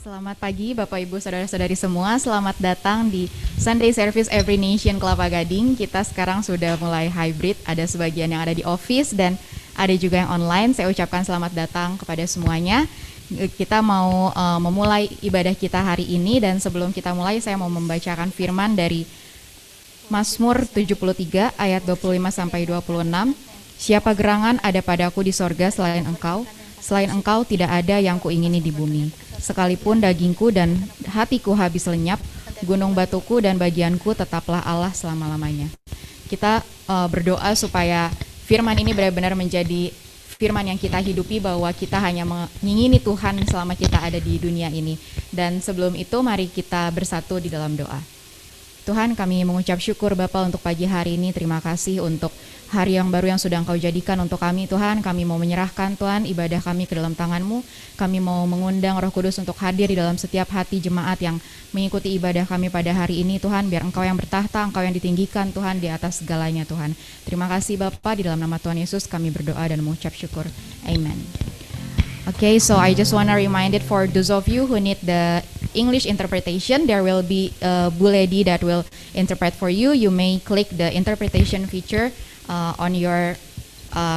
Selamat pagi Bapak Ibu Saudara-saudari semua. Selamat datang di Sunday Service Every Nation Kelapa Gading. Kita sekarang sudah mulai hybrid, ada sebagian yang ada di office dan ada juga yang online. Saya ucapkan selamat datang kepada semuanya. Kita mau memulai ibadah kita hari ini, dan sebelum kita mulai saya mau membacakan firman dari Mazmur 73 ayat 25 sampai 26. Siapa gerangan ada padaku di sorga selain Engkau? Selain Engkau tidak ada yang kuingini di bumi. Sekalipun dagingku dan hatiku habis lenyap, gunung batuku dan bagianku tetaplah Allah selama-lamanya. Kita berdoa supaya firman ini benar-benar menjadi firman yang kita hidupi, bahwa kita hanya mengingini Tuhan selama kita ada di dunia ini. Dan sebelum itu mari kita bersatu di dalam doa. Tuhan, kami mengucap syukur Bapa untuk pagi hari ini. Terima kasih untuk hari yang baru yang sudah Engkau jadikan untuk kami. Tuhan, kami mau menyerahkan Tuhan ibadah kami ke dalam tangan-Mu. Kami mau mengundang Roh Kudus untuk hadir di dalam setiap hati jemaat yang mengikuti ibadah kami pada hari ini. Tuhan, biar Engkau yang bertahta, Engkau yang ditinggikan Tuhan di atas segalanya Tuhan. Terima kasih Bapa, di dalam nama Tuhan Yesus kami berdoa dan mengucap syukur. Amen. Okay, so I just want to remind it for those of you who need the English interpretation, there will be a buledi that will interpret for you. You may click the interpretation feature on your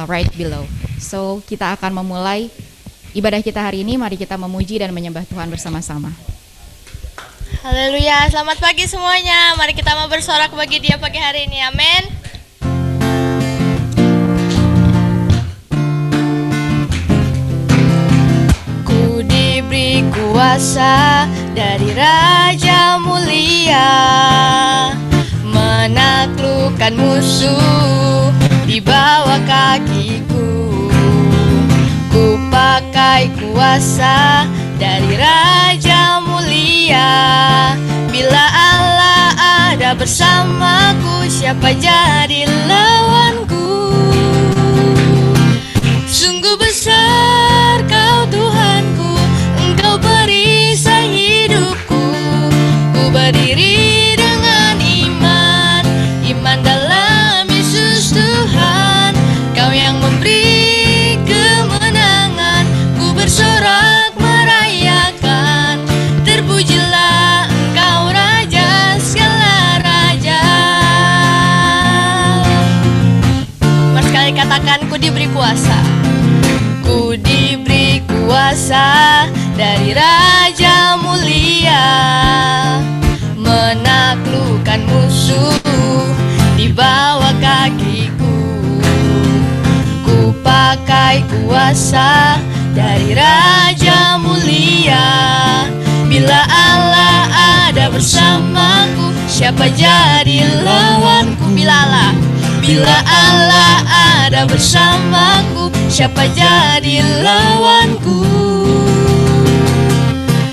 right below. So kita akan memulai ibadah kita hari ini. Mari kita memuji dan menyembah Tuhan bersama-sama. Haleluya, selamat pagi semuanya. Mari kita mau bersorak bagi Dia pagi hari ini. Amin. Ku diberi kuasa dari Raja Mulia, menaklukkan musuh di bawah kakiku. Ku pakai kuasa dari Raja Mulia. Bila Allah ada bersamaku, siapa jadi lawanku? Sungguh besar Kau Tuhanku, Engkau perisai hidupku. Ku berdiri dengan iman, iman dalam Yesus Tuhan. Kau yang memberi kemenangan, ku bersorak merayakan. Terpujilah Engkau Raja segala raja. Mari sekali katakan, ku diberi kuasa. Ku diberi kuasa dari Raja Mulia, menaklukkan musuh di bawah kakiku. Ku pakai kuasa dari Raja Mulia. Bila Allah ada bersamaku, siapa jadi lawanku? Bila Allah ada bersamaku, siapa jadi lawanku?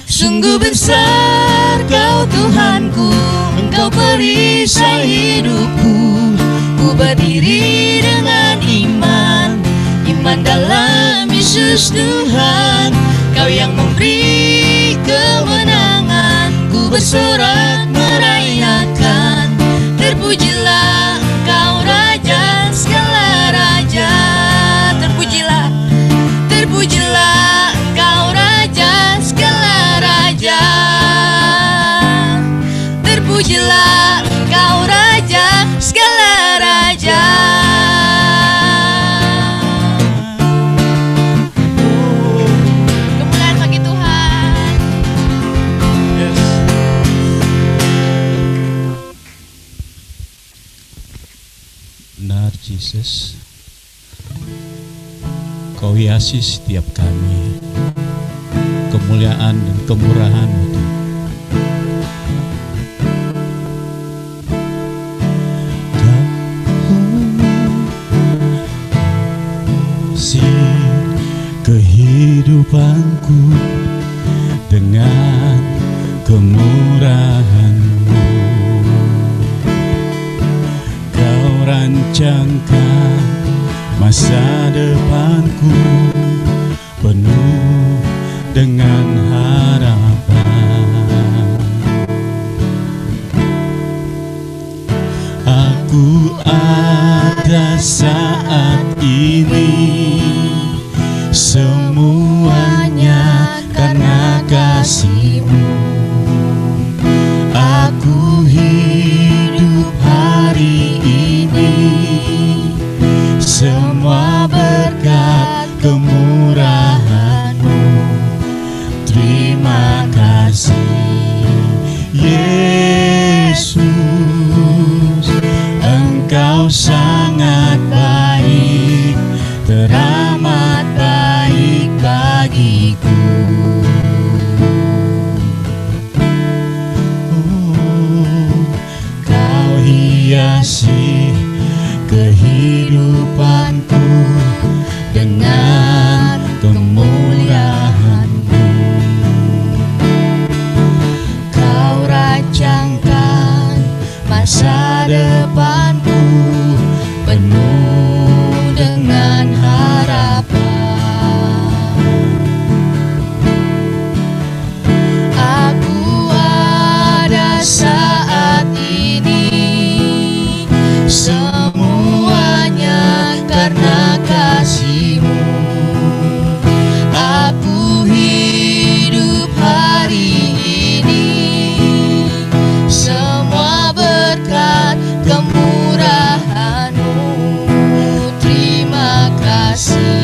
Sungguh besar Kau Tuhanku, Engkau perisai hidupku. Ku berdiri dengan iman, iman dalam Yesus Tuhan. Kau yang memberi kemenangan, ku bersorak merayakan. Terpujilah Engkau Raja segala raja. Terpujilah, terpujilah Engkau Raja segala raja. Terpujilah Engkau Raja segala raja. Kemuliaan bagi Tuhan. Yes. Benar Jesus, Kau hiasi setiap kami, kemuliaan dan kemurahan-Mu Tuhan. Kehidupanku dengan kemurahan-Mu, Kau rancangkan masa depanku penuh dengan harapan. Aku ada saat ini, semuanya karena kasih kasih. Yesus, Engkau sangat baik, teramat baik bagiku. Kau hiasi kehidupanku dengan kemurahan-Mu. Kau rancangkan masa depanku penuh dengan harapan. Aku ada saat ini, semuanya karena kasih-Mu. Aku hidup hari ini, semua berkat kemurahan-Mu. Terima kasih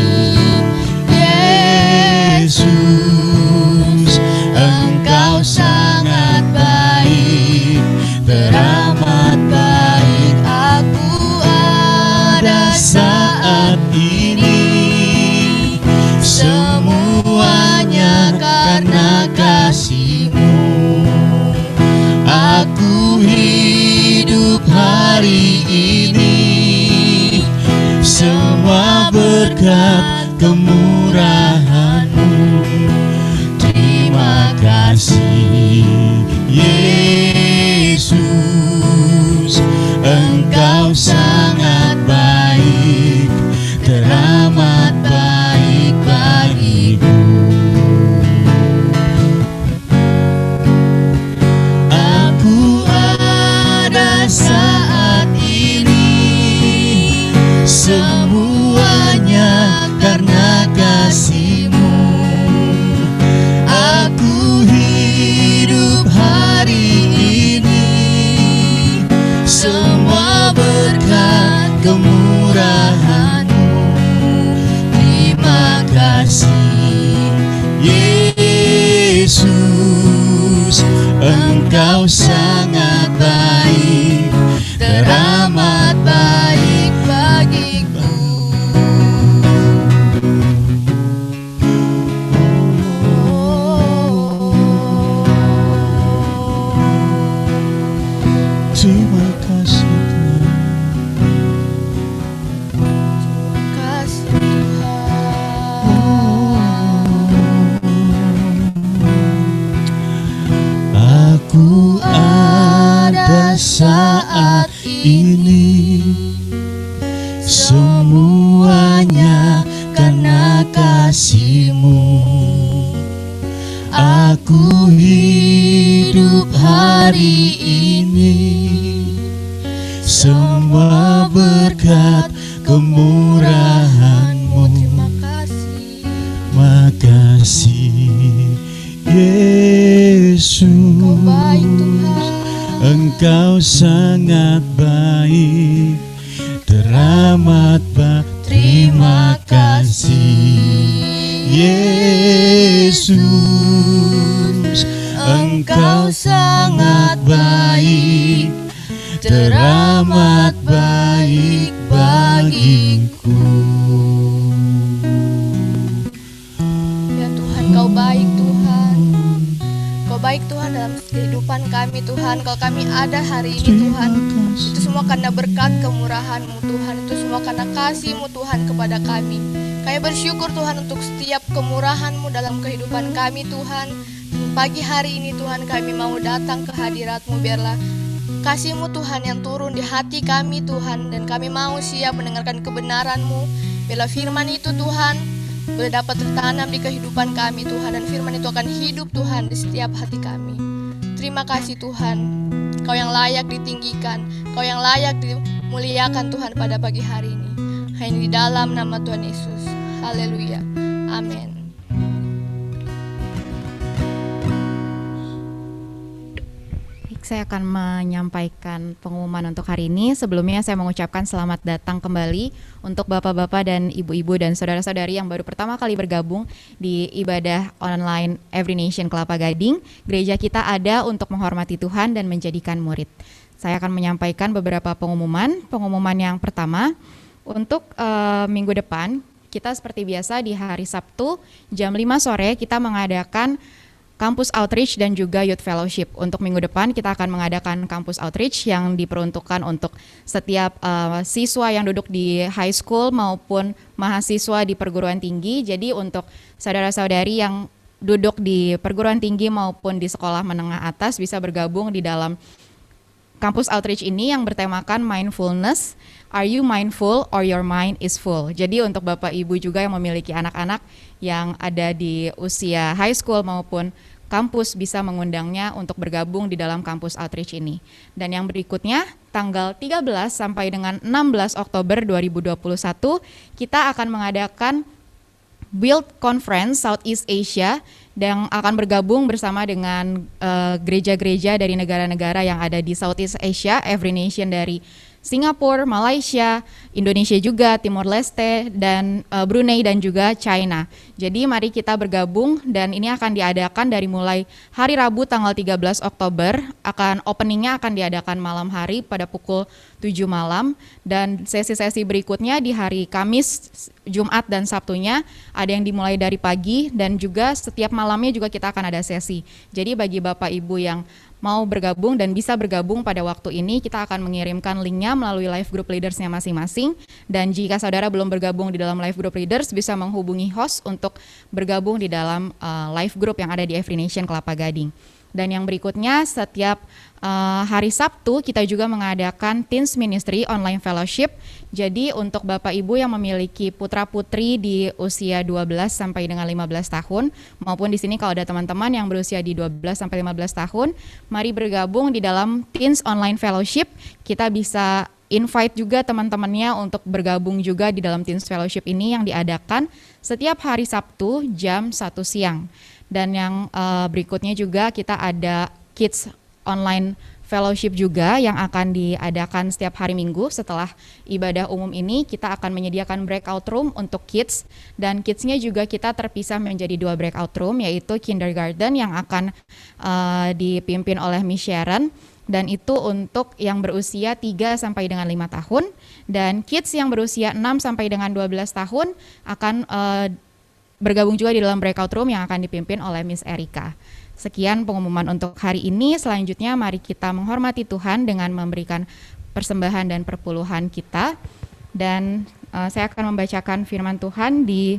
Yesus, Engkau sangat baik, teramat baik. Aku ada saat ini, semuanya karena kasih-Mu. Aku hidup hari ini, semua berkat kemurahan-Mu. Terima kasih Yesus, Engkau sangat baik, teramat baik bagiku. Aku ada saat ini, semuanya karena kasih-Mu. Aku hidup hari ini, semua berkat kemurahan-Mu. Terima kasih Yesus, Engkau sangat baik, teramat baik bagiku. Terima kasih Aku ada saat ini, semuanya karena kasih-Mu. Aku hidup hari ini, semua berkat kemurahan-Mu. Makasih Yesus, Engkau sangat baik, teramat baik. Terima kasih Yesus, Engkau sangat baik, teramat baik bagiku. Ya Tuhan, Kau baik Tuhan. Kau baik Tuhan dalam kehidupan kami Tuhan. Kalau kami ada hari ini Tuhan, itu semua karena berkat kemurahan-Mu Tuhan. Itu semua karena kasih-Mu Tuhan kepada kami. Kami bersyukur Tuhan untuk setiap kemurahan-Mu dalam kehidupan kami Tuhan. Pagi hari ini Tuhan kami mau datang ke hadirat-Mu. Biarlah kasih-Mu Tuhan yang turun di hati kami Tuhan. Dan kami mau siap mendengarkan kebenaran-Mu. Biarlah firman itu Tuhan boleh dapat tertanam di kehidupan kami Tuhan. Dan firman itu akan hidup Tuhan di setiap hati kami. Terima kasih Tuhan, Kau yang layak ditinggikan, Kau yang layak dimuliakan Tuhan pada pagi hari ini. Hanya di dalam nama Tuhan Yesus. Haleluya. Amin. saya akan menyampaikan pengumuman untuk hari ini. Sebelumnya saya mengucapkan selamat datang kembali untuk bapak-bapak dan ibu-ibu dan saudara-saudari yang baru pertama kali bergabung di ibadah online Every Nation Kelapa Gading. Gereja kita ada untuk menghormati Tuhan dan menjadikan murid. Saya akan menyampaikan beberapa pengumuman. Pengumuman yang pertama, untuk minggu depan, kita seperti biasa di hari Sabtu jam 5 sore kita mengadakan Campus Outreach dan juga Youth Fellowship. Untuk minggu depan kita akan mengadakan Campus Outreach yang diperuntukkan untuk setiap siswa yang duduk di high school maupun mahasiswa di perguruan tinggi. Jadi untuk saudara-saudari yang duduk di perguruan tinggi maupun di sekolah menengah atas bisa bergabung di dalam Campus Outreach ini yang bertemakan mindfulness. Are you mindful or your mind is full? Jadi untuk Bapak Ibu juga yang memiliki anak-anak yang ada di usia high school maupun kampus bisa mengundangnya untuk bergabung di dalam Campus Outreach ini. Dan yang berikutnya tanggal 13 sampai dengan 16 Oktober 2021 kita akan mengadakan Build Conference Southeast Asia yang akan bergabung bersama dengan gereja-gereja dari negara-negara yang ada di Southeast Asia, Every Nation dari Singapura, Malaysia, Indonesia juga, Timor Leste, dan Brunei dan juga China. Jadi mari kita bergabung dan ini akan diadakan dari mulai hari Rabu tanggal 13 Oktober, openingnya akan diadakan malam hari pada pukul 7 malam dan sesi-sesi berikutnya di hari Kamis, Jumat, dan Sabtunya ada yang dimulai dari pagi dan juga setiap malamnya juga kita akan ada sesi. Jadi bagi Bapak Ibu yang mau bergabung dan bisa bergabung pada waktu ini, kita akan mengirimkan linknya melalui live group leadersnya masing-masing. Dan jika saudara belum bergabung di dalam live group leaders, bisa menghubungi host untuk bergabung di dalam live group yang ada di Every Nation Kelapa Gading. Dan yang berikutnya, setiap hari Sabtu kita juga mengadakan Teens Ministry Online Fellowship. Jadi untuk Bapak Ibu yang memiliki putra-putri di usia 12 sampai dengan 15 tahun, maupun di sini kalau ada teman-teman yang berusia di 12 sampai 15 tahun, mari bergabung di dalam Teens Online Fellowship. Kita bisa invite juga teman-temannya untuk bergabung juga di dalam Teens Fellowship ini yang diadakan setiap hari Sabtu jam 1 siang. Dan yang berikutnya juga kita ada Kids Online Fellowship juga yang akan diadakan setiap hari Minggu. Setelah ibadah umum ini kita akan menyediakan breakout room untuk kids, dan kidsnya juga kita terpisah menjadi 2 breakout room, yaitu kindergarten yang akan dipimpin oleh Miss Sharon, dan itu untuk yang berusia 3 sampai dengan 5 tahun, dan kids yang berusia 6 sampai dengan 12 tahun akan bergabung juga di dalam breakout room yang akan dipimpin oleh Miss Erika. Sekian pengumuman untuk hari ini. Selanjutnya mari kita menghormati Tuhan dengan memberikan persembahan dan perpuluhan kita. Dan saya akan membacakan firman Tuhan di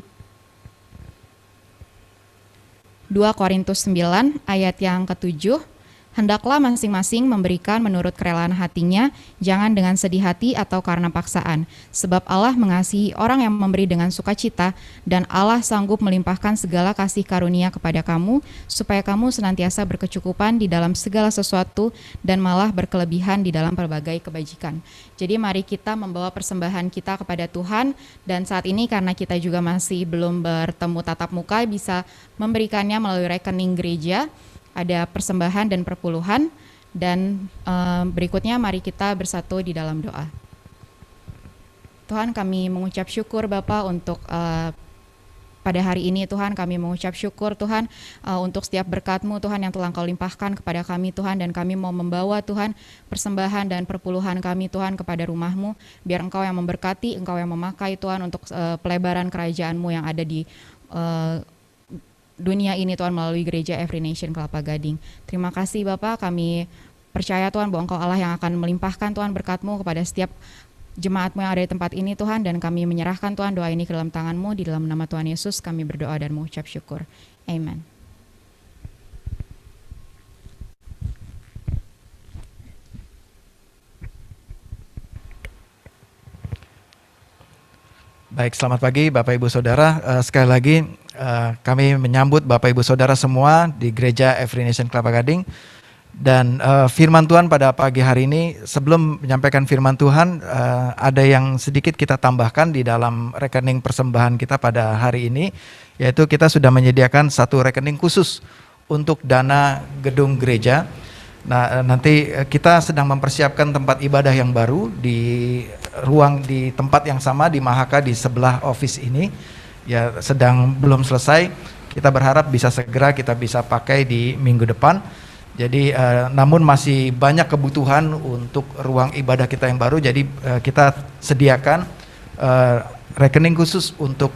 2 Korintus 9 ayat yang ke-7. Hendaklah masing-masing memberikan menurut kerelaan hatinya, jangan dengan sedih hati atau karena paksaan. Sebab Allah mengasihi orang yang memberi dengan sukacita, dan Allah sanggup melimpahkan segala kasih karunia kepada kamu, supaya kamu senantiasa berkecukupan di dalam segala sesuatu, dan malah berkelebihan di dalam berbagai kebajikan. Jadi mari kita membawa persembahan kita kepada Tuhan, dan saat ini karena kita juga masih belum bertemu tatap muka, bisa memberikannya melalui rekening gereja. Ada persembahan dan perpuluhan, dan berikutnya mari kita bersatu di dalam doa. Tuhan, kami mengucap syukur Bapa untuk pada hari ini. Tuhan, kami mengucap syukur Tuhan untuk setiap berkat-Mu Tuhan yang telah Engkau limpahkan kepada kami Tuhan, dan kami mau membawa Tuhan persembahan dan perpuluhan kami Tuhan kepada rumah-Mu, biar Engkau yang memberkati, Engkau yang memakai Tuhan untuk pelebaran kerajaan-Mu yang ada di dunia ini Tuhan melalui gereja Every Nation Kelapa Gading. Terima kasih Bapak, kami percaya Tuhan bahwa Engkau Allah yang akan melimpahkan Tuhan berkat-Mu kepada setiap jemaat-Mu yang ada di tempat ini Tuhan, dan kami menyerahkan Tuhan doa ini ke dalam tangan-Mu, di dalam nama Tuhan Yesus kami berdoa dan mengucap syukur. Amen. Baik, selamat pagi Bapak Ibu Saudara. Sekali lagi kami menyambut Bapak Ibu Saudara semua di Gereja Every Nation Kelapa Gading. Dan firman Tuhan pada pagi hari ini, sebelum menyampaikan firman Tuhan, ada yang sedikit kita tambahkan di dalam rekening persembahan kita pada hari ini, yaitu kita sudah menyediakan satu rekening khusus untuk dana gedung gereja. Nah, nanti kita sedang mempersiapkan tempat ibadah yang baru di tempat yang sama di Mahaka di sebelah office ini. Ya, sedang belum selesai. Kita berharap bisa segera kita bisa pakai di minggu depan. Jadi namun masih banyak kebutuhan untuk ruang ibadah kita yang baru. Jadi kita sediakan rekening khusus untuk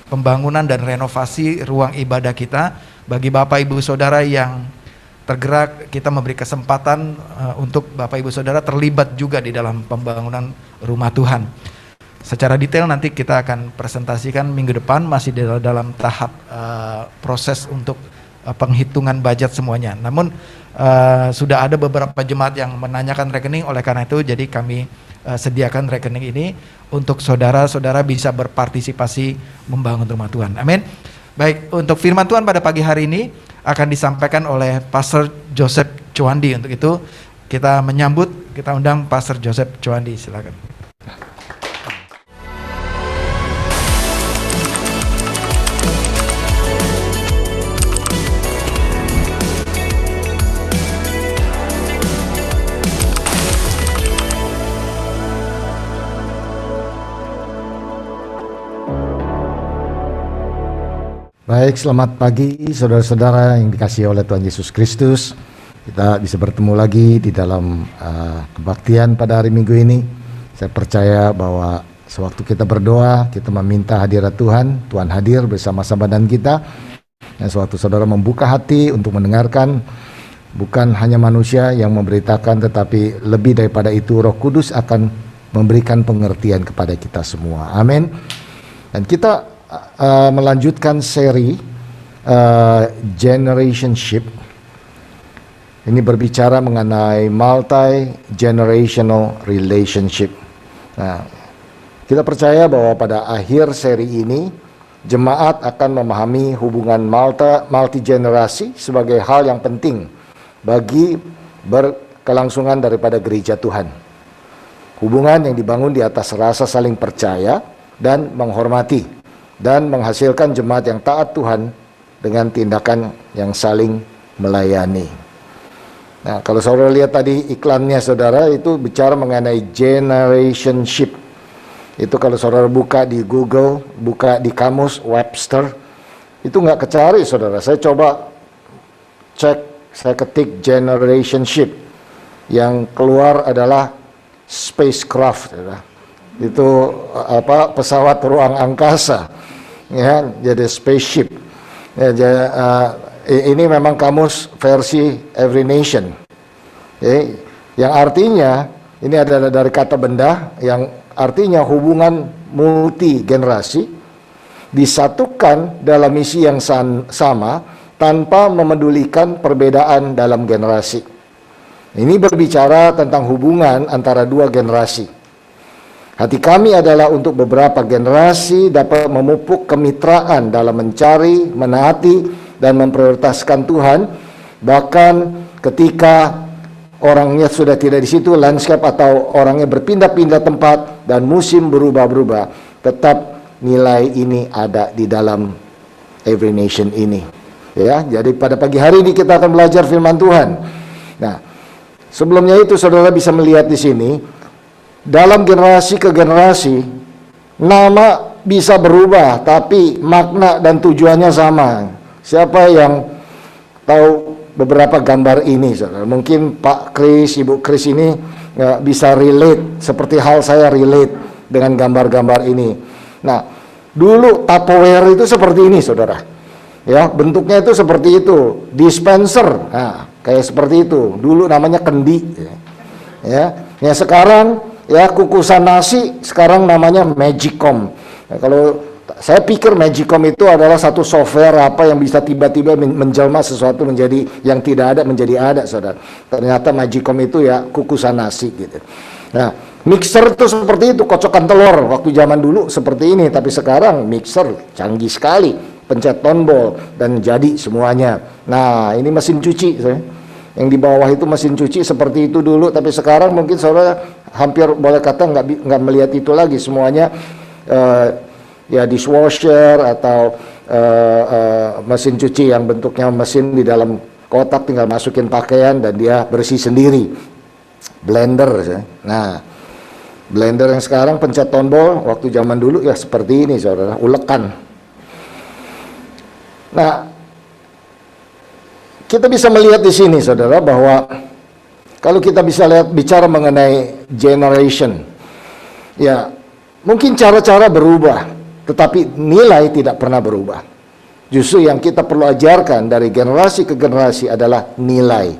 pembangunan dan renovasi ruang ibadah kita. Bagi Bapak Ibu Saudara yang tergerak, kita memberi kesempatan untuk Bapak Ibu Saudara terlibat juga di dalam pembangunan rumah Tuhan. Secara detail nanti kita akan presentasikan minggu depan, masih dalam tahap proses untuk penghitungan budget semuanya. Namun sudah ada beberapa jemaat yang menanyakan rekening, oleh karena itu jadi kami sediakan rekening ini untuk saudara-saudara bisa berpartisipasi membangun rumah Tuhan. Amin. Baik, untuk firman Tuhan pada pagi hari ini akan disampaikan oleh Pastor Joseph Chowandi. Untuk itu kita undang Pastor Joseph Chowandi, silakan. Baik, selamat pagi saudara-saudara yang dikasihi oleh Tuhan Yesus Kristus. Kita bisa bertemu lagi di dalam kebaktian pada hari Minggu ini. Saya percaya bahwa sewaktu kita berdoa, kita meminta hadirat Tuhan, Tuhan hadir bersama-sama dengan kita. Dan sewaktu saudara membuka hati untuk mendengarkan, bukan hanya manusia yang memberitakan, tetapi lebih daripada itu Roh Kudus akan memberikan pengertian kepada kita semua. Amin. Dan kita melanjutkan seri Generationship. Ini berbicara mengenai multi-generational relationship. Nah, kita percaya bahwa pada akhir seri ini jemaat akan memahami hubungan multi-generasi sebagai hal yang penting bagi berkelangsungan daripada gereja Tuhan. Hubungan yang dibangun di atas rasa saling percaya dan menghormati, dan menghasilkan jemaat yang taat Tuhan dengan tindakan yang saling melayani. Nah, kalau saudara lihat tadi iklannya saudara, itu bicara mengenai generationship. Itu kalau saudara buka di Google, buka di kamus Webster, itu nggak kecari saudara. Saya coba cek, saya ketik generationship, yang keluar adalah spacecraft, saudara. Itu pesawat ruang angkasa. Ya, jadi spaceship. Ya, ini memang kamus versi Every Nation. Yang artinya ini adalah dari kata benda yang artinya hubungan multi generasi disatukan dalam misi yang sama tanpa memedulikan perbedaan dalam generasi. Ini berbicara tentang hubungan antara dua generasi. Hati kami adalah untuk beberapa generasi dapat memupuk kemitraan dalam mencari, menaati, dan memprioritaskan Tuhan. Bahkan ketika orangnya sudah tidak di situ, landscape atau orangnya berpindah-pindah tempat dan musim berubah-berubah, tetap nilai ini ada di dalam Every Nation ini. Ya, jadi pada pagi hari ini kita akan belajar firman Tuhan. Nah, sebelumnya itu saudara bisa melihat di sini, dalam generasi ke generasi, nama bisa berubah, tapi makna dan tujuannya sama. Siapa yang tahu beberapa gambar ini, saudara? Mungkin Pak Kris, Ibu Kris ini bisa relate, seperti hal saya relate dengan gambar-gambar ini. Nah, dulu Tupperware itu seperti ini, saudara. Ya, bentuknya itu seperti itu, dispenser, nah, kayak seperti itu. Dulu namanya kendi. Ya, sekarang ya kukusan nasi sekarang namanya Magicom. Nah, kalau saya pikir Magicom itu adalah satu software apa yang bisa tiba-tiba menjelma sesuatu menjadi yang tidak ada menjadi ada, saudara. Ternyata Magicom itu ya kukusan nasi gitu. Nah, mixer itu seperti itu, kocokan telur waktu zaman dulu seperti ini, tapi sekarang mixer canggih sekali, pencet tombol dan jadi semuanya. Nah, ini mesin cuci, saya. Yang di bawah itu mesin cuci seperti itu dulu, tapi sekarang mungkin saudara hampir boleh kata nggak melihat itu lagi, semuanya ya dishwasher atau mesin cuci yang bentuknya mesin di dalam kotak, tinggal masukin pakaian dan dia bersih sendiri. Blender. Nah, blender yang sekarang pencet tombol, waktu zaman dulu ya seperti ini saudara, ulekan. Nah, kita bisa melihat di sini saudara bahwa kalau kita bisa bicara mengenai generation, ya mungkin cara-cara berubah, tetapi nilai tidak pernah berubah. Justru yang kita perlu ajarkan dari generasi ke generasi adalah nilai.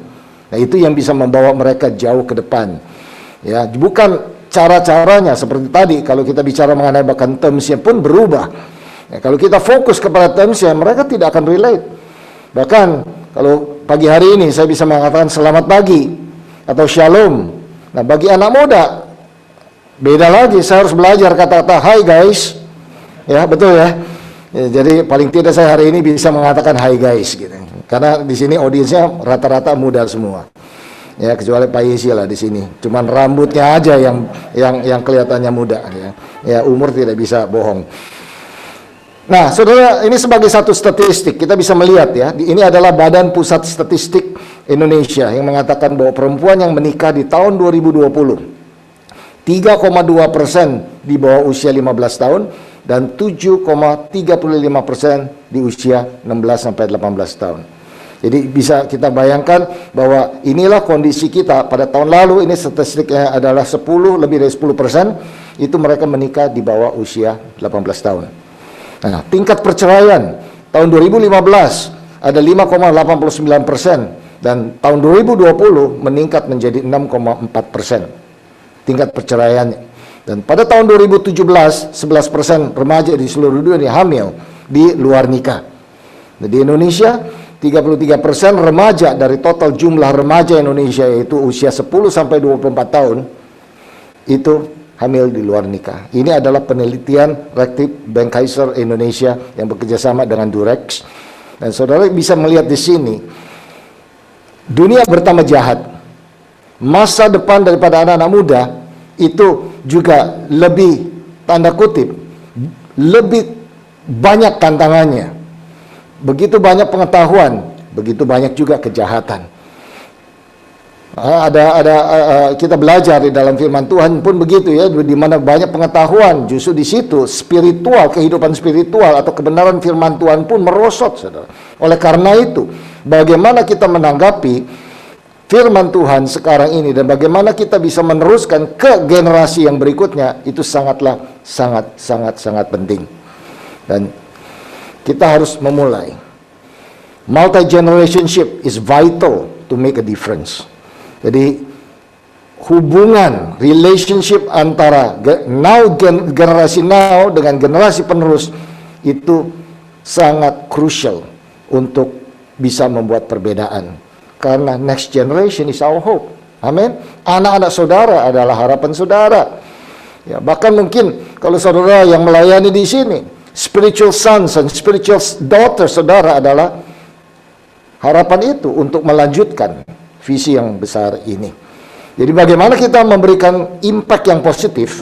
Nah, itu yang bisa membawa mereka jauh ke depan. Ya, bukan cara-caranya seperti tadi. Kalau kita bicara mengenai bahkan termsnya pun berubah. Ya, kalau kita fokus kepada termsnya, mereka tidak akan relate. Bahkan kalau pagi hari ini saya bisa mengatakan selamat pagi atau shalom. Nah, bagi anak muda beda lagi. Saya harus belajar kata-kata hi guys. Ya, betul ya. Ya, jadi paling tidak saya hari ini bisa mengatakan hi guys gitu. Karena di sini audiensnya rata-rata muda semua. Ya, kecuali Pak Yesi lah di sini. Cuman rambutnya aja yang kelihatannya muda ya. Ya, umur tidak bisa bohong. Nah, saudara, ini sebagai satu statistik kita bisa melihat ya. Ini adalah Badan Pusat Statistik Indonesia yang mengatakan bahwa perempuan yang menikah di tahun 2020 3,2% di bawah usia 15 tahun dan 7,35% di usia 16 sampai 18 tahun. Jadi bisa kita bayangkan bahwa inilah kondisi kita pada tahun lalu. Ini statistiknya adalah lebih dari 10% itu mereka menikah di bawah usia 18 tahun. Nah, tingkat perceraian tahun 2015 ada 5,89% dan tahun 2020 meningkat menjadi 6,4% tingkat perceraiannya. Dan pada tahun 2017, 11% remaja di seluruh dunia hamil di luar nikah. Nah, di Indonesia, 33% remaja dari total jumlah remaja Indonesia yaitu usia 10 sampai 24 tahun itu hamil di luar nikah. Ini adalah penelitian Rectip Bank Kaiser Indonesia yang bekerjasama dengan Durex. Dan saudara bisa melihat di sini, dunia bertambah jahat. Masa depan daripada anak-anak muda itu juga lebih, tanda kutip, lebih banyak tantangannya. Begitu banyak pengetahuan, begitu banyak juga kejahatan. Kita belajar di dalam firman Tuhan pun begitu ya, di mana banyak pengetahuan, justru di situ spiritual, kehidupan spiritual atau kebenaran firman Tuhan pun merosot, saudara. Oleh karena itu, bagaimana kita menanggapi firman Tuhan sekarang ini dan bagaimana kita bisa meneruskan ke generasi yang berikutnya itu sangat penting. Dan kita harus memulai. Multi-generationship is vital to make a difference. Jadi hubungan, relationship antara generasi now dengan generasi penerus itu sangat crucial untuk bisa membuat perbedaan. Karena next generation is our hope. Amin. Anak-anak saudara adalah harapan saudara. Ya, bahkan mungkin kalau saudara yang melayani di sini, spiritual sons and spiritual daughters saudara adalah harapan itu untuk melanjutkan visi yang besar ini. Jadi bagaimana kita memberikan impact yang positif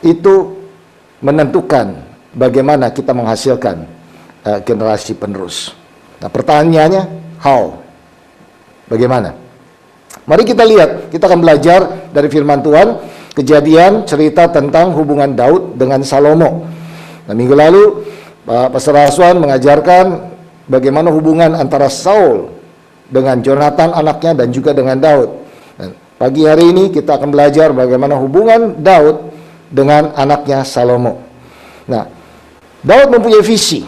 itu menentukan bagaimana kita menghasilkan generasi penerus. Nah, pertanyaannya how? Bagaimana? Mari kita lihat, kita akan belajar dari firman Tuhan, kejadian cerita tentang hubungan Daud dengan Salomo. Nah, minggu lalu Pak Pastor Aswan mengajarkan bagaimana hubungan antara Saul dengan Jonathan anaknya dan juga dengan Daud. Dan pagi hari ini kita akan belajar bagaimana hubungan Daud dengan anaknya Salomo. Nah, Daud mempunyai visi,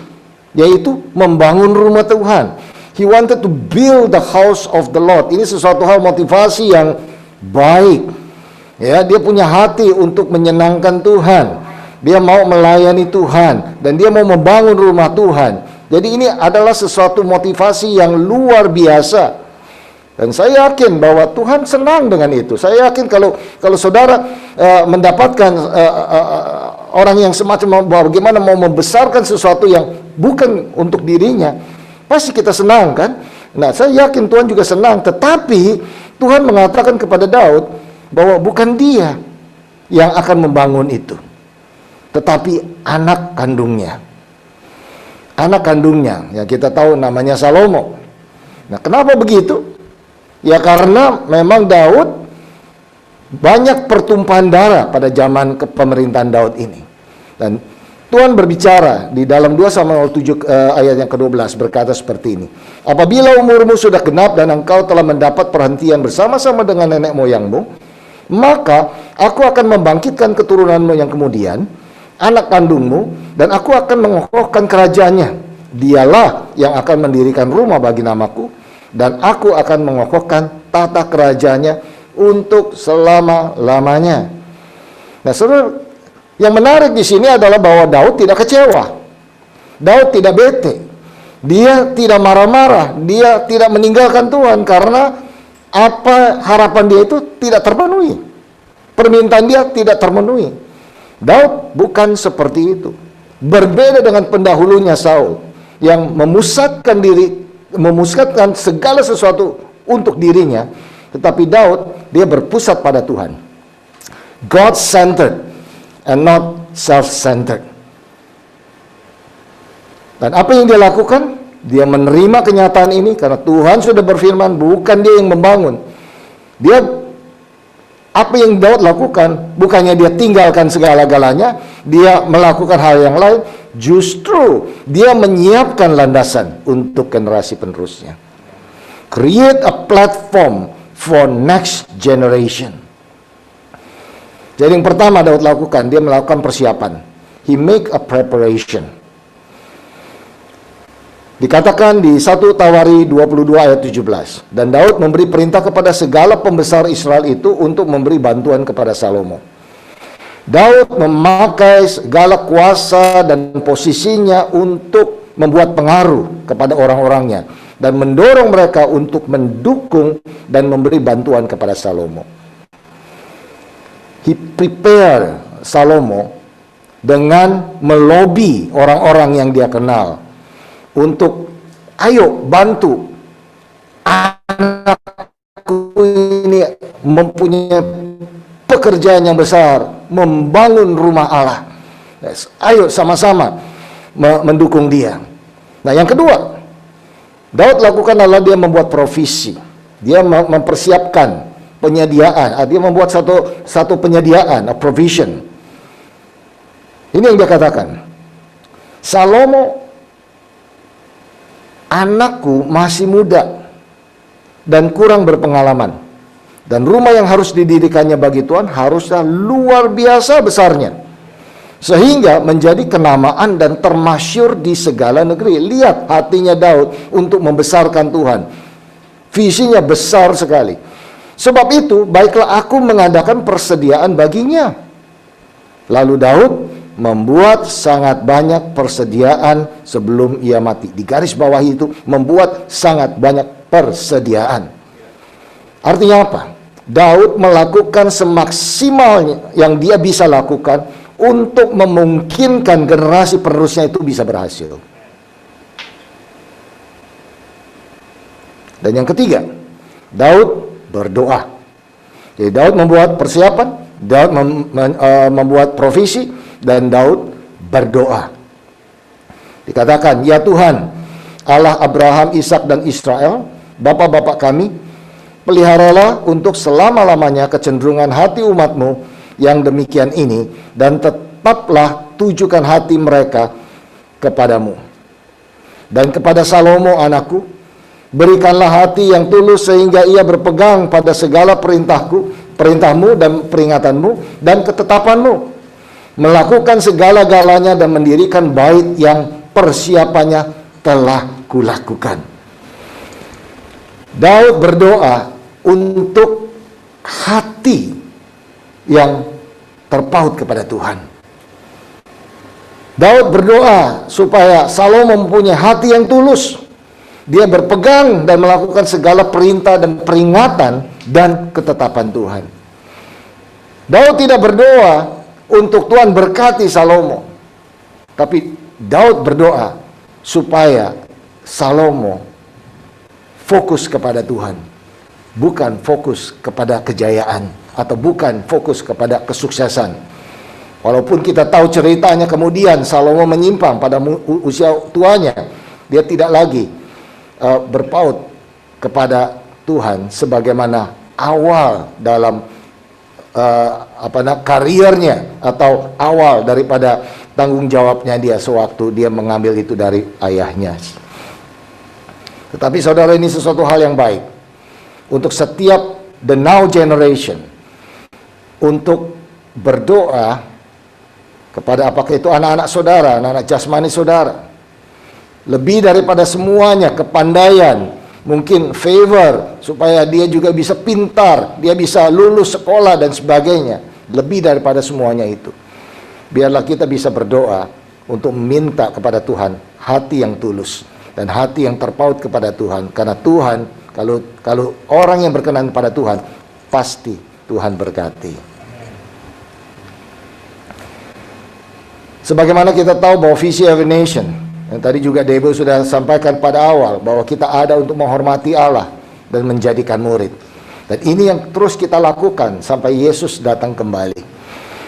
yaitu membangun rumah Tuhan. He wanted to build the house of the Lord. Ini sesuatu hal motivasi yang baik. Ya, dia punya hati untuk menyenangkan Tuhan. Dia mau melayani Tuhan dan dia mau membangun rumah Tuhan. Jadi ini adalah sesuatu motivasi yang luar biasa. Dan saya yakin bahwa Tuhan senang dengan itu. Saya yakin kalau saudara mendapatkan orang yang semacam bagaimana mau membesarkan sesuatu yang bukan untuk dirinya, pasti kita senang kan? Nah, saya yakin Tuhan juga senang. Tetapi Tuhan mengatakan kepada Daud bahwa bukan dia yang akan membangun itu, tetapi anak kandungnya. Anak kandungnya, ya kita tahu namanya Salomo. Nah, kenapa begitu? Ya karena memang Daud banyak pertumpahan darah pada zaman kepemerintahan Daud ini. Dan Tuhan berbicara di dalam 2 Samuel 7 ayat yang ke-12 berkata seperti ini. Apabila umurmu sudah genap dan engkau telah mendapat perhentian bersama-sama dengan nenek moyangmu, maka aku akan membangkitkan keturunanmu yang kemudian, anak kandungmu, dan aku akan mengokohkan kerajaannya. Dialah yang akan mendirikan rumah bagi namaku, dan aku akan mengokohkan tata kerajaannya untuk selama-lamanya. Nah, saudara, yang menarik di sini adalah bahwa Daud tidak kecewa. Daud tidak bete. Dia tidak marah-marah. Dia tidak meninggalkan Tuhan karena apa harapan dia itu tidak terpenuhi. Permintaan dia tidak terpenuhi. Daud bukan seperti itu. Berbeda dengan pendahulunya Saul yang memusatkan segala sesuatu untuk dirinya, tetapi Daud dia berpusat pada Tuhan. God-centered and not self-centered. Dan apa yang dia lakukan? Dia menerima kenyataan ini karena Tuhan sudah berfirman, bukan dia yang membangun. Apa yang Daud lakukan, bukannya dia tinggalkan segala-galanya, dia melakukan hal yang lain, justru dia menyiapkan landasan untuk generasi penerusnya. Create a platform for next generation. Jadi yang pertama Daud lakukan, dia melakukan persiapan. He make a preparation. Dikatakan di 1 Tawari 22 ayat 17. Dan Daud memberi perintah kepada segala pembesar Israel itu untuk memberi bantuan kepada Salomo. Daud memakai segala kuasa dan posisinya untuk membuat pengaruh kepada orang-orangnya dan mendorong mereka untuk mendukung dan memberi bantuan kepada Salomo. He prepare Salomo dengan melobi orang-orang yang dia kenal untuk ayo bantu anakku ini mempunyai pekerjaan yang besar, membangun rumah Allah. Ayo sama-sama mendukung dia. Nah, yang kedua Daud lakukan adalah dia membuat provisi. Dia mempersiapkan penyediaan. Dia membuat satu penyediaan, a provision. Ini yang dia katakan. Salomo, anakku masih muda dan kurang berpengalaman. Dan rumah yang harus didirikannya bagi Tuhan harusnya luar biasa besarnya. Sehingga menjadi kenamaan dan termasyur di segala negeri. Lihat hatinya Daud untuk membesarkan Tuhan. Visinya besar sekali. Sebab itu, baiklah aku mengadakan persediaan baginya. Lalu Daud membuat sangat banyak persediaan sebelum ia mati. Di garis bawah itu, membuat sangat banyak persediaan. Artinya apa? Daud melakukan semaksimal yang dia bisa lakukan untuk memungkinkan generasi penerusnya itu bisa berhasil. Dan yang ketiga, Daud berdoa. Jadi Daud membuat persiapan, Daud membuat provisi, dan Daud berdoa. Dikatakan, ya Tuhan, Allah Abraham, Ishak dan Israel, bapak-bapak kami, peliharalah untuk selama-lamanya kecenderungan hati umatmu yang demikian ini, dan tetaplah tujukan hati mereka kepadamu. Dan kepada Salomo anakku, berikanlah hati yang tulus sehingga ia berpegang pada segala perintahmu dan peringatanmu dan ketetapanmu, melakukan segala-galanya dan mendirikan bait yang persiapannya telah kulakukan. Daud berdoa untuk hati yang terpaut kepada Tuhan. Daud berdoa supaya Salomo mempunyai hati yang tulus. Dia berpegang dan melakukan segala perintah dan peringatan dan ketetapan Tuhan. Daud tidak berdoa untuk Tuhan berkati Salomo, tapi Daud berdoa supaya Salomo fokus kepada Tuhan, bukan fokus kepada kejayaan atau bukan fokus kepada kesuksesan. Walaupun kita tahu ceritanya kemudian Salomo menyimpang pada usia tuanya, dia tidak lagi berpaut kepada Tuhan sebagaimana awal dalam kariernya atau awal daripada tanggung jawabnya dia sewaktu dia mengambil itu dari ayahnya. Tetapi saudara, ini sesuatu hal yang baik untuk setiap the now generation untuk berdoa kepada apakah itu anak-anak saudara, anak-anak jasmani saudara. Lebih daripada semuanya, kepandaian, mungkin favor, supaya dia juga bisa pintar, dia bisa lulus sekolah dan sebagainya. Lebih daripada semuanya itu, biarlah kita bisa berdoa untuk meminta kepada Tuhan hati yang tulus dan hati yang terpaut kepada Tuhan. Karena Tuhan, kalau orang yang berkenan pada Tuhan, pasti Tuhan berkati. Sebagaimana kita tahu bahwa visi Every Nation, yang tadi juga Debo sudah sampaikan pada awal, bahwa kita ada untuk menghormati Allah dan menjadikan murid. Dan ini yang terus kita lakukan sampai Yesus datang kembali.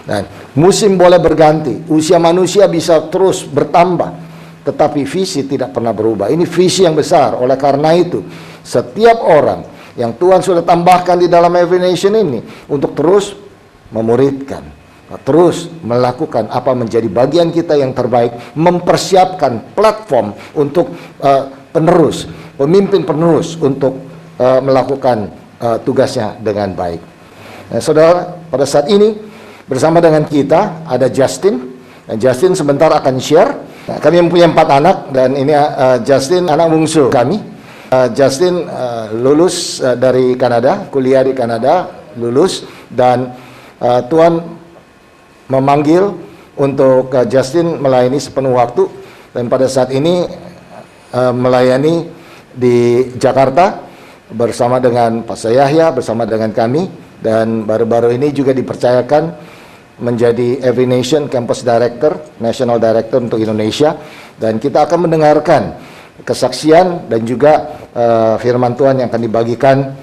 Dan musim boleh berganti, usia manusia bisa terus bertambah, tetapi visi tidak pernah berubah. Ini visi yang besar. Oleh karena itu, setiap orang yang Tuhan sudah tambahkan di dalam Every Nation ini untuk terus memuridkan, terus melakukan apa menjadi bagian kita yang terbaik, mempersiapkan platform untuk penerus, pemimpin penerus untuk melakukan tugasnya dengan baik. Nah, saudara, pada saat ini bersama dengan kita ada Justin. Nah, Justin sebentar akan share. Nah, kami mempunyai 4 anak dan ini Justin anak bungsu kami. Justin lulus dari Kanada, kuliah di Kanada, lulus, dan Tuhan memanggil untuk Justin melayani sepenuh waktu, dan pada saat ini melayani di Jakarta bersama dengan Pastor Yahya, bersama dengan kami, dan baru-baru ini juga dipercayakan menjadi Every Nation Campus Director, National Director untuk Indonesia. Dan kita akan mendengarkan kesaksian dan juga firman Tuhan yang akan dibagikan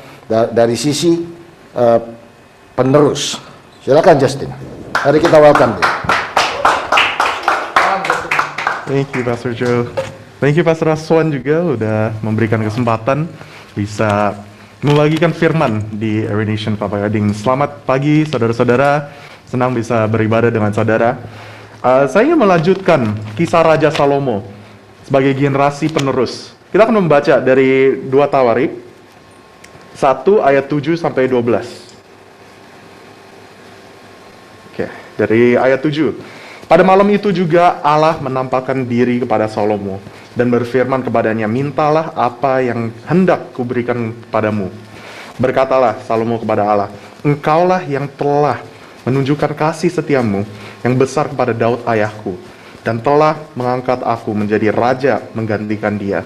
dari sisi penerus. Silakan Justin. Mari kita welcome dia. Thank you Pastor Joe. Thank you Pastor Aswan juga udah memberikan kesempatan bisa membagikan firman di Every Nation Kelapa Gading. Selamat pagi saudara-saudara, senang bisa beribadah dengan saudara. Saya ingin melanjutkan kisah Raja Salomo sebagai generasi penerus. Kita akan membaca dari 2 Tawarik 1 ayat 7 sampai 12. Oke, dari ayat 7. Pada malam itu juga Allah menampakkan diri kepada Salomo dan berfirman kepadanya, mintalah apa yang hendak kuberikan padamu. Berkatalah Salomo kepada Allah, engkaulah yang telah menunjukkan kasih setiamu yang besar kepada Daud ayahku, dan telah mengangkat aku menjadi raja menggantikan dia.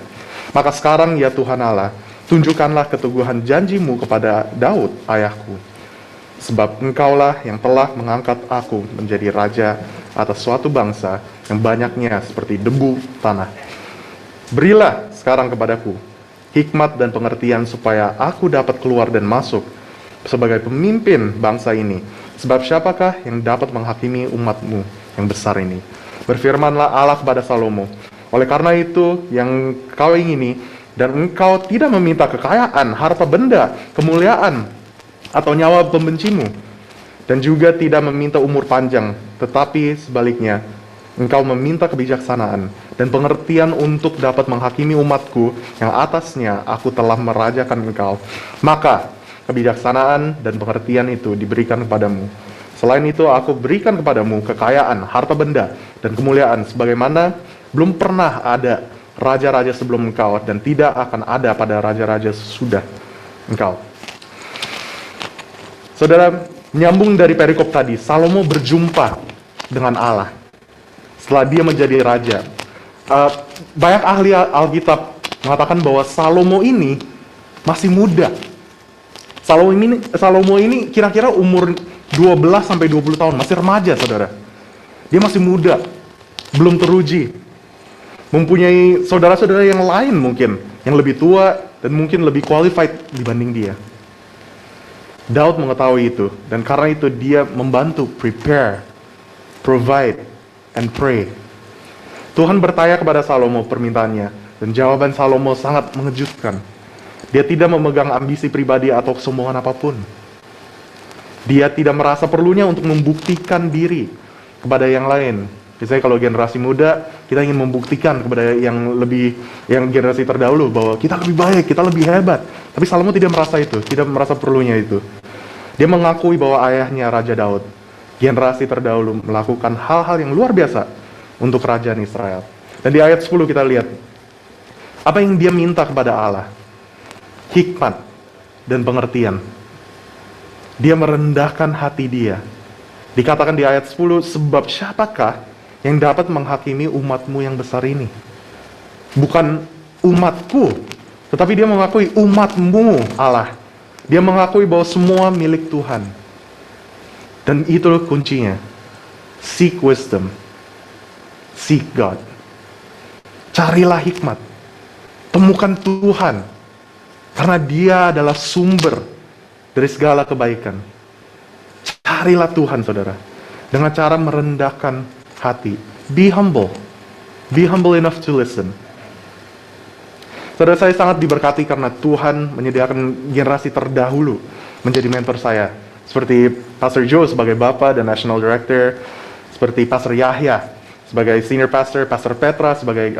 Maka sekarang ya Tuhan Allah, tunjukkanlah keteguhan janjimu kepada Daud ayahku. Sebab engkaulah yang telah mengangkat aku menjadi raja atas suatu bangsa yang banyaknya seperti debu tanah. Berilah sekarang kepadaku hikmat dan pengertian supaya aku dapat keluar dan masuk sebagai pemimpin bangsa ini. Sebab siapakah yang dapat menghakimi umatmu yang besar ini? Berfirmanlah Allah kepada Salomo, oleh karena itu yang kau ingini, dan engkau tidak meminta kekayaan, harta benda, kemuliaan, atau nyawa pembencimu, dan juga tidak meminta umur panjang, tetapi sebaliknya, engkau meminta kebijaksanaan dan pengertian untuk dapat menghakimi umatku yang atasnya aku telah merajakan engkau. Maka kebijaksanaan dan pengertian itu diberikan kepadamu. Selain itu aku berikan kepadamu kekayaan, harta benda, dan kemuliaan sebagaimana belum pernah ada raja-raja sebelum engkau, dan tidak akan ada pada raja-raja sesudah engkau. Saudara, menyambung dari perikop tadi, Salomo berjumpa dengan Allah setelah dia menjadi raja. Banyak ahli Alkitab mengatakan bahwa Salomo ini masih muda. Salomo ini kira-kira umur 12 sampai 20 tahun, masih remaja, saudara. Dia masih muda, belum teruji. Mempunyai saudara-saudara yang lain mungkin, yang lebih tua dan mungkin lebih qualified dibanding dia. Daud mengetahui itu, dan karena itu dia membantu prepare, provide, and pray. Tuhan bertanya kepada Salomo permintaannya, dan jawaban Salomo sangat mengejutkan. Dia tidak memegang ambisi pribadi atau kesombongan apapun. Dia tidak merasa perlunya untuk membuktikan diri kepada yang lain. Misalnya kalau generasi muda, kita ingin membuktikan kepada yang generasi terdahulu bahwa kita lebih baik, kita lebih hebat. Tapi Salomo tidak merasa itu, tidak merasa perlunya itu. Dia mengakui bahwa ayahnya Raja Daud, generasi terdahulu, melakukan hal-hal yang luar biasa untuk kerajaan Israel. Dan di ayat 10 kita lihat, apa yang dia minta kepada Allah? Hikmat dan pengertian. Dia merendahkan hati dia. Dikatakan di ayat 10, sebab siapakah yang dapat menghakimi umatmu yang besar ini? Bukan umatku, tetapi dia mengakui umatmu, Allah. Dia mengakui bahwa semua milik Tuhan. Dan itu kuncinya. Seek wisdom. Seek God. Carilah hikmat. Temukan Tuhan. Karena dia adalah sumber dari segala kebaikan. Carilah Tuhan, saudara. Dengan cara merendahkan hati. Be humble. Be humble enough to listen. Saudara, saya sangat diberkati karena Tuhan menyediakan generasi terdahulu menjadi mentor saya. Seperti Pastor Joe sebagai Bapak dan National Director, seperti Pastor Yahya sebagai Senior Pastor, Pastor Petra sebagai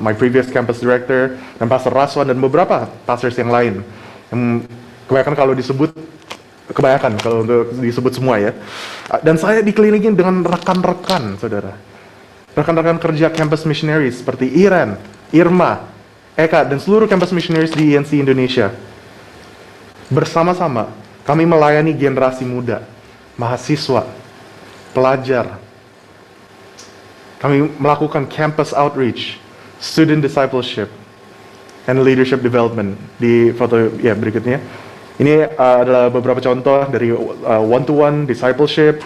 my previous campus director, dan Pastor Raswan dan beberapa pastors yang lain. Yang kebanyakan kalau disebut semua ya. Dan saya dikelilingi dengan rekan-rekan, saudara. Rekan-rekan kerja campus missionaries seperti Iren, Irma, Eka, dan seluruh campus missionaries di INC Indonesia. Bersama-sama, kami melayani generasi muda, mahasiswa, pelajar. Kami melakukan campus outreach, student discipleship, and leadership development. Di foto ya berikutnya. Ini adalah beberapa contoh dari one-to-one discipleship,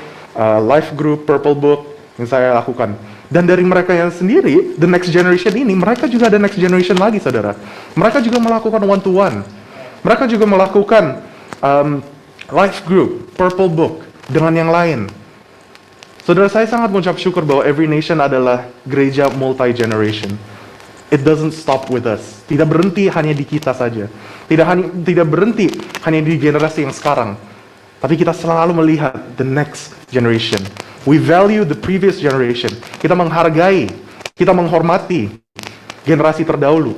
life group, Purple Book yang saya lakukan. Dan dari mereka yang sendiri, the next generation ini, mereka juga ada next generation lagi, saudara. Mereka juga melakukan one-to-one. Mereka juga melakukan life group, Purple Book, dengan yang lain. Saudara, saya sangat mengucap syukur bahwa Every Nation adalah gereja multi-generation. It doesn't stop with us. Tidak berhenti hanya di kita saja. Tidak berhenti hanya di generasi yang sekarang. Tapi kita selalu melihat the next generation. We value the previous generation. Kita menghargai, kita menghormati generasi terdahulu.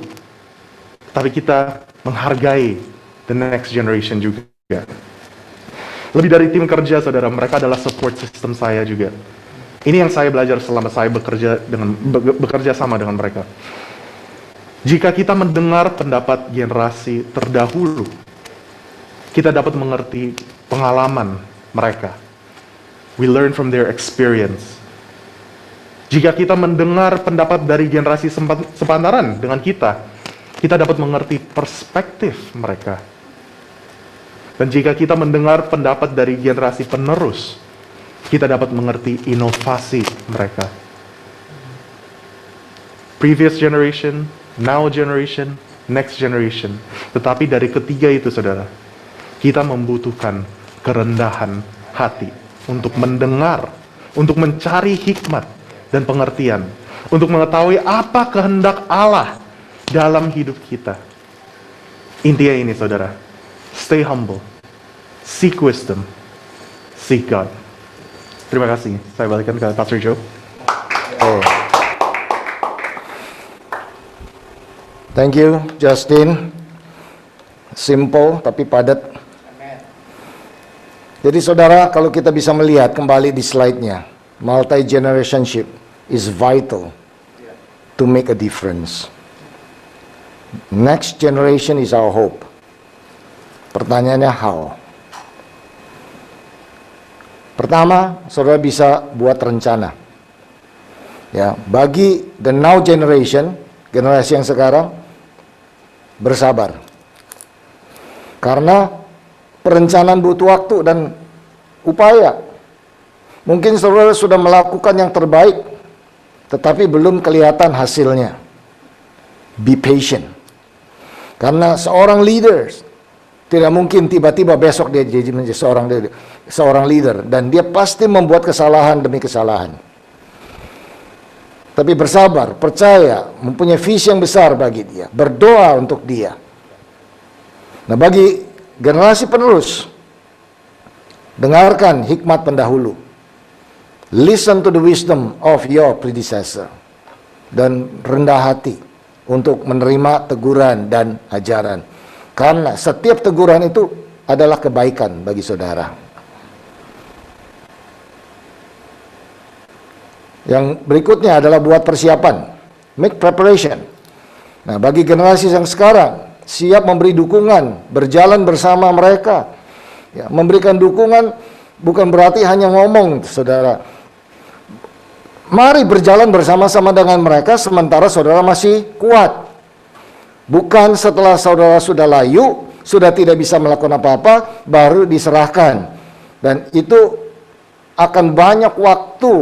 Tapi kita menghargai the next generation juga. Lebih dari tim kerja, saudara, mereka adalah support system saya juga. Ini yang saya belajar selama saya bekerja sama dengan mereka. Jika kita mendengar pendapat generasi terdahulu, kita dapat mengerti pengalaman mereka. We learn from their experience. Jika kita mendengar pendapat dari generasi sepantaran dengan kita dapat mengerti perspektif mereka. Dan jika kita mendengar pendapat dari generasi penerus, kita dapat mengerti inovasi mereka. Previous generation, now generation, next generation. Tetapi dari ketiga itu, saudara, kita membutuhkan kerendahan hati untuk mendengar, untuk mencari hikmat dan pengertian, untuk mengetahui apa kehendak Allah dalam hidup kita. Intinya ini, saudara, stay humble, seek wisdom, seek God. Terima kasih. Saya balikkan ke Pastor Joe. Thank you, Justin. Simple tapi padat. Jadi saudara, kalau kita bisa melihat kembali di slide-nya, multi-generationship is vital to make a difference. Next generation is our hope. Pertanyaannya how? Pertama, saudara bisa buat rencana. Ya, bagi the now generation, generasi yang sekarang, bersabar. Karena perencanaan butuh waktu dan upaya. Mungkin saudara sudah melakukan yang terbaik, tetapi belum kelihatan hasilnya. Be patient. Karena seorang leader tidak mungkin tiba-tiba besok dia jadi menjadi seorang leader, dan dia pasti membuat kesalahan demi kesalahan. Tapi bersabar, percaya, mempunyai visi yang besar bagi dia, berdoa untuk dia. Nah, bagi generasi penerus, dengarkan hikmat pendahulu. Listen to the wisdom of your predecessor. Dan rendah hati untuk menerima teguran dan ajaran. Karena setiap teguran itu adalah kebaikan bagi saudara. Yang berikutnya adalah buat persiapan. Make preparation. Nah, bagi generasi yang sekarang, siap memberi dukungan, berjalan bersama mereka. Ya, memberikan dukungan bukan berarti hanya ngomong, saudara. Mari berjalan bersama-sama dengan mereka sementara saudara masih kuat. Bukan setelah saudara sudah layu, sudah tidak bisa melakukan apa-apa, baru diserahkan. Dan itu akan banyak waktu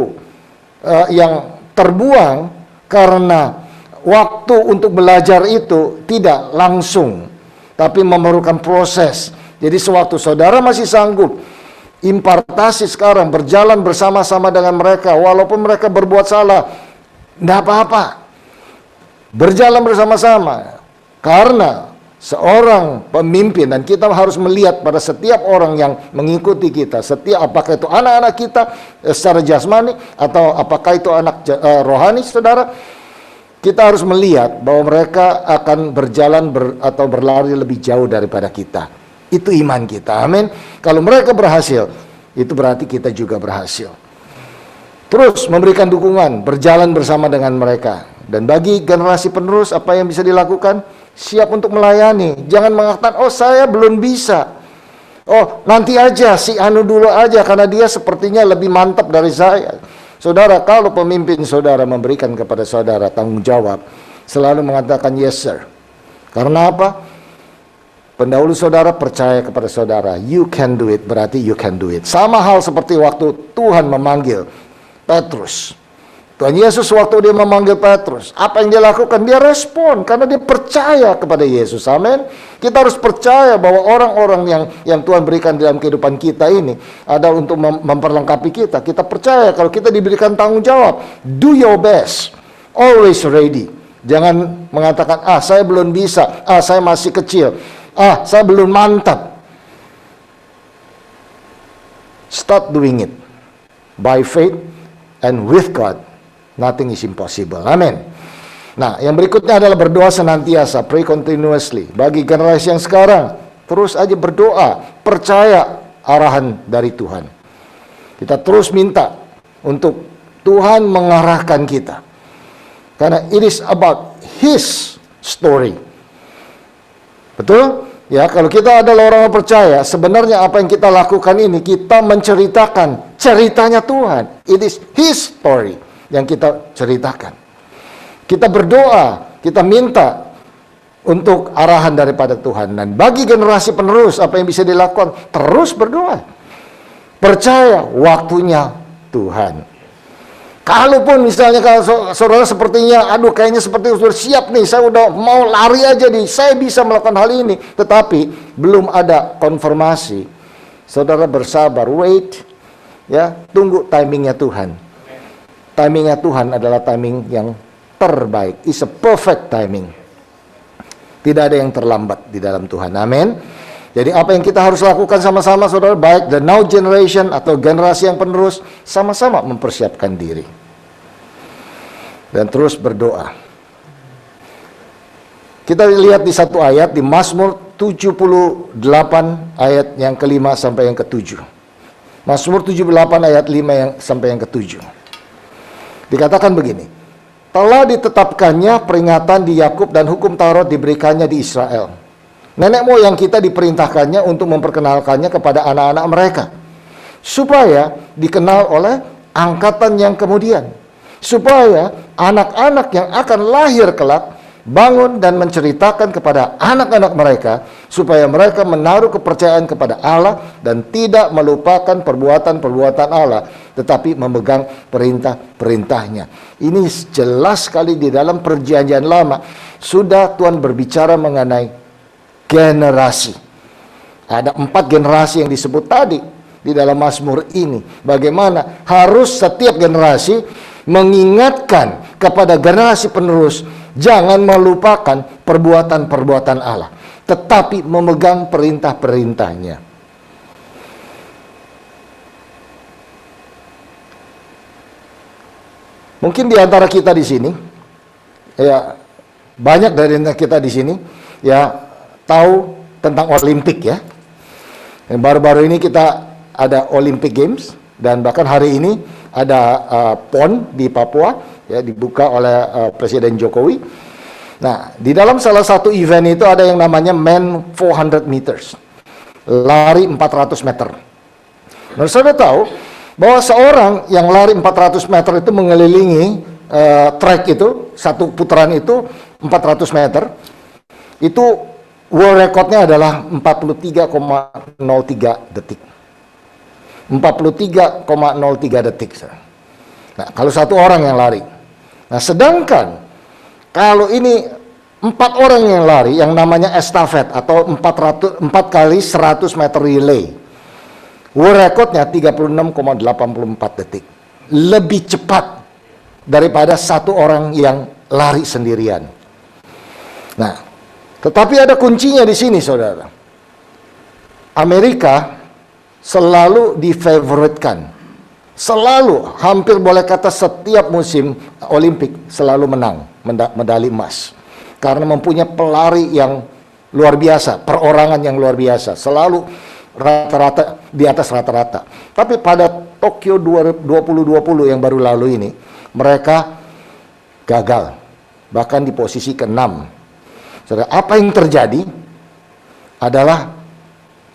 yang terbuang karena waktu untuk belajar itu tidak langsung, tapi memerlukan proses. Jadi sewaktu saudara masih sanggup impartasi sekarang, berjalan bersama-sama dengan mereka, walaupun mereka berbuat salah, tidak apa-apa. Berjalan bersama-sama. Karena seorang pemimpin, dan kita harus melihat pada setiap orang yang mengikuti kita, setiap apakah itu anak-anak kita secara jasmani, atau apakah itu anak rohani, saudara, kita harus melihat bahwa mereka akan berjalan atau berlari lebih jauh daripada kita. Itu iman kita, amin. Kalau mereka berhasil, itu berarti kita juga berhasil. Terus memberikan dukungan, berjalan bersama dengan mereka. Dan bagi generasi penerus, apa yang bisa dilakukan? Siap untuk melayani. Jangan mengatakan, oh saya belum bisa. Oh nanti aja, si anu dulu aja, karena dia sepertinya lebih mantap dari saya. Saudara, kalau pemimpin saudara memberikan kepada saudara tanggung jawab, selalu mengatakan yes sir. Karena apa? Pendahulu saudara percaya kepada saudara, you can do it, berarti you can do it. Sama hal seperti waktu Tuhan memanggil Petrus. Tuhan Yesus waktu dia memanggil Petrus, apa yang dia lakukan? Dia respon, karena dia percaya kepada Yesus, amin. Kita harus percaya bahwa orang-orang yang Tuhan berikan dalam kehidupan kita ini ada untuk memperlengkapi kita. Kita percaya kalau kita diberikan tanggung jawab, do your best, always ready. Jangan mengatakan, saya belum bisa, saya masih kecil, saya belum mantap. Start doing it by faith and with God. Nothing is impossible. Amin. Nah, yang berikutnya adalah berdoa senantiasa, pray continuously. Bagi generasi yang sekarang, terus aja berdoa, percaya arahan dari Tuhan. Kita terus minta untuk Tuhan mengarahkan kita. Karena it is about His story. Betul? Ya, kalau kita adalah orang yang percaya, sebenarnya apa yang kita lakukan ini, kita menceritakan ceritanya Tuhan. It is His story yang kita ceritakan. Kita berdoa, kita minta untuk arahan daripada Tuhan. Dan bagi generasi penerus, apa yang bisa dilakukan? Terus berdoa. Percaya waktunya Tuhan. Kalaupun misalnya kalau saudara sepertinya, aduh kayaknya seperti sudah siap nih, saya udah mau lari aja nih, saya bisa melakukan hal ini. Tetapi belum ada konfirmasi. Saudara bersabar, wait, ya, tunggu timingnya Tuhan. Timingnya Tuhan adalah timing yang terbaik. It's a perfect timing. Tidak ada yang terlambat di dalam Tuhan. Amin. Jadi apa yang kita harus lakukan sama-sama, saudara, baik the now generation atau generasi yang penerus, sama-sama mempersiapkan diri. Dan terus berdoa. Kita lihat di satu ayat, di Mazmur 78 ayat yang ke-5 sampai yang ke-7. Mazmur 78 ayat 5 sampai yang ke-7. Dikatakan begini, telah ditetapkannya peringatan di Yakub dan hukum Taurat diberikannya di Israel. Nenek moyang kita diperintahkannya untuk memperkenalkannya kepada anak-anak mereka, supaya dikenal oleh angkatan yang kemudian, supaya anak-anak yang akan lahir kelak bangun dan menceritakan kepada anak-anak mereka, supaya mereka menaruh kepercayaan kepada Allah dan tidak melupakan perbuatan-perbuatan Allah, tetapi memegang perintah-perintahnya. Ini jelas sekali di dalam perjanjian lama. Sudah Tuhan berbicara mengenai generasi. Ada 4 generasi yang disebut tadi di dalam Mazmur ini. Bagaimana harus setiap generasi mengingatkan kepada generasi penerus, jangan melupakan perbuatan-perbuatan Allah, tetapi memegang perintah-perintahnya. Mungkin di antara kita di sini, ya banyak dari kita di sini, ya tahu tentang Olimpik ya. Baru-baru ini kita ada Olympic Games, dan bahkan hari ini ada PON di Papua, ya dibuka oleh Presiden Jokowi. Nah, di dalam salah satu event itu ada yang namanya Men 400 meters, lari 400 meter. Nah, saudara tahu bahwa seorang yang lari 400 meter itu mengelilingi track itu, satu putaran itu 400 meter, itu world recordnya adalah 43,03 detik. 43,03 detik. Nah, kalau satu orang yang lari. Nah, sedangkan kalau ini 4 orang yang lari, yang namanya estafet atau 4 kali 100 meter relay, world recordnya 36,84 detik. Lebih cepat daripada satu orang yang lari sendirian. Nah, tetapi ada kuncinya di sini, saudara. Amerika selalu difavoritkan. Selalu, hampir boleh kata setiap musim Olimpik selalu menang medali emas. Karena mempunyai pelari yang luar biasa, perorangan yang luar biasa. Selalu rata-rata di atas rata-rata. Tapi pada Tokyo 2020 yang baru lalu ini, mereka gagal. Bahkan di posisi ke-6. Saudara, apa yang terjadi adalah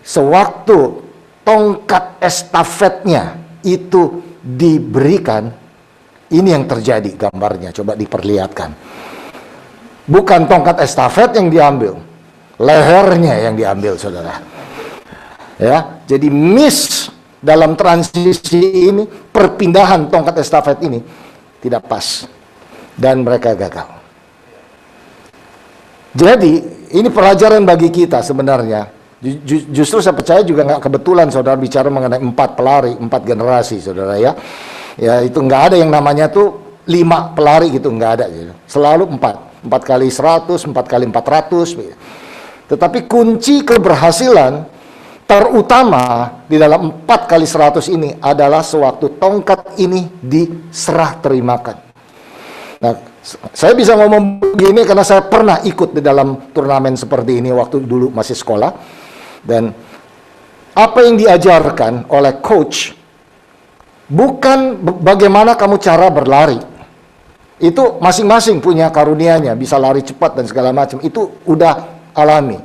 sewaktu tongkat estafetnya itu diberikan, ini yang terjadi gambarnya, coba diperlihatkan. Bukan tongkat estafet yang diambil, lehernya yang diambil, saudara. Ya, jadi miss dalam transisi ini, perpindahan tongkat estafet ini tidak pas dan mereka gagal. Jadi ini pelajaran bagi kita sebenarnya. Justru saya percaya juga nggak kebetulan saudara bicara mengenai 4 pelari, 4 generasi, saudara ya. Ya itu nggak ada yang namanya tuh 5 pelari gitu, nggak ada. Gitu. Selalu 4 kali 100, 4 kali 400. Gitu. Tetapi kunci keberhasilan terutama di dalam 4 kali 100 ini adalah sewaktu tongkat ini diserah terimakan. Nah, saya bisa ngomong begini karena saya pernah ikut di dalam turnamen seperti ini waktu dulu masih sekolah. Dan apa yang diajarkan oleh coach bukan bagaimana kamu cara berlari. Itu masing-masing punya karunianya, bisa lari cepat dan segala macam. Itu udah alami.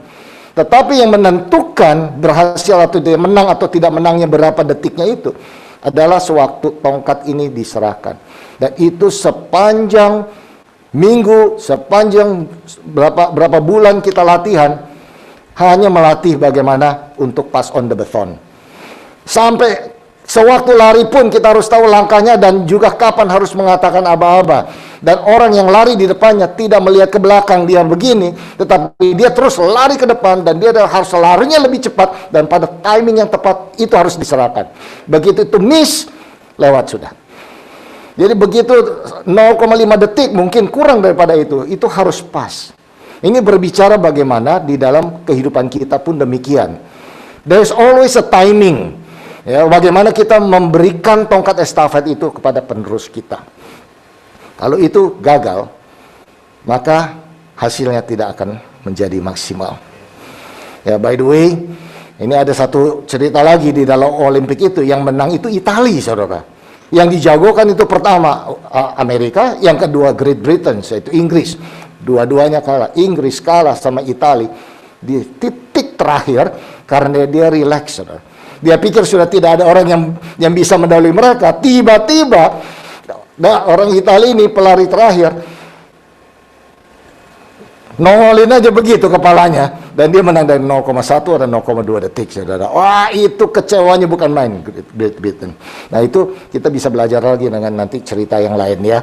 Tetapi yang menentukan berhasil atau tidak menang atau tidak menangnya berapa detiknya itu adalah sewaktu tongkat ini diserahkan. Dan itu sepanjang minggu, sepanjang berapa bulan kita latihan, hanya melatih bagaimana untuk pass on the baton. Sampai sewaktu lari pun kita harus tahu langkahnya dan juga kapan harus mengatakan aba-aba. Dan orang yang lari di depannya tidak melihat ke belakang, dia begini, tetapi dia terus lari ke depan dan dia harus larinya lebih cepat dan pada timing yang tepat itu harus diserahkan. Begitu itu miss, lewat sudah. Jadi begitu 0,5 detik mungkin kurang daripada itu harus pas. Ini berbicara bagaimana di dalam kehidupan kita pun demikian. There is always a timing. Ya, bagaimana kita memberikan tongkat estafet itu kepada penerus kita. Kalau itu gagal, maka hasilnya tidak akan menjadi maksimal. Ya, by the way, ini ada satu cerita lagi di dalam Olimpik itu, yang menang itu Italia, saudara. Yang dijagokan itu pertama Amerika, yang kedua Great Britain, yaitu Inggris. Dua-duanya kalah. Inggris kalah sama Italia di titik terakhir karena dia relax, saudara. Dia pikir sudah tidak ada orang yang bisa mendahului mereka. Tiba-tiba orang Italia ini pelari terakhir nongolin aja begitu kepalanya dan dia menang dari 0,1 atau 0,2 detik, saudara. Wah, itu kecewanya bukan main, Great Britain. Nah, itu kita bisa belajar lagi dengan nanti cerita yang lain ya.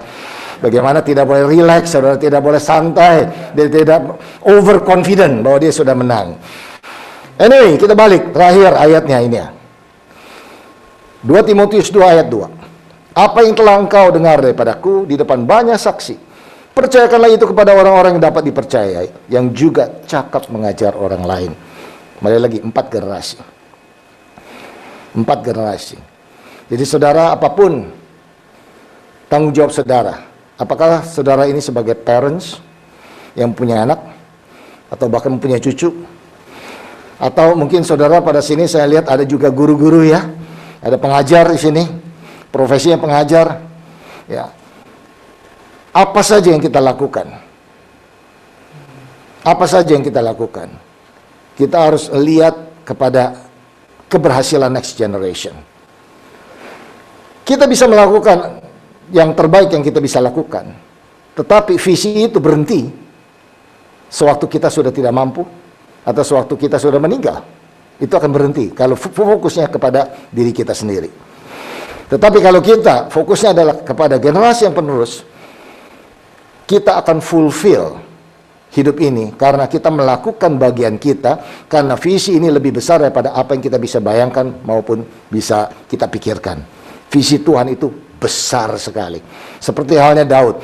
Bagaimana tidak boleh relax, saudara, tidak boleh santai, dia tidak overconfident bahwa dia sudah menang. Anyway, kita balik terakhir ayatnya ini ya. 2 Timotius 2 ayat 2. Apa yang telah engkau dengar daripadaku di depan banyak saksi, Percayakanlah itu kepada orang-orang yang dapat dipercayai, yang juga cakap mengajar orang lain. Kembali lagi, 4 generasi. 4 generasi. Jadi saudara, apapun tanggung jawab saudara, apakah saudara ini sebagai parents yang punya anak, atau bahkan punya cucu, atau mungkin saudara pada sini saya lihat ada juga guru-guru ya, ada pengajar di sini, profesinya pengajar, ya. Apa saja yang kita lakukan? Apa saja yang kita lakukan? Kita harus lihat kepada keberhasilan next generation. Kita bisa melakukan yang terbaik yang kita bisa lakukan, tetapi visi itu berhenti sewaktu kita sudah tidak mampu atau sewaktu kita sudah meninggal. Itu akan berhenti kalau fokusnya kepada diri kita sendiri. Tetapi kalau kita fokusnya adalah kepada generasi yang penerus, kita akan fulfill hidup ini karena kita melakukan bagian kita, karena visi ini lebih besar daripada apa yang kita bisa bayangkan maupun bisa kita pikirkan. Visi Tuhan itu besar sekali. Seperti halnya Daud,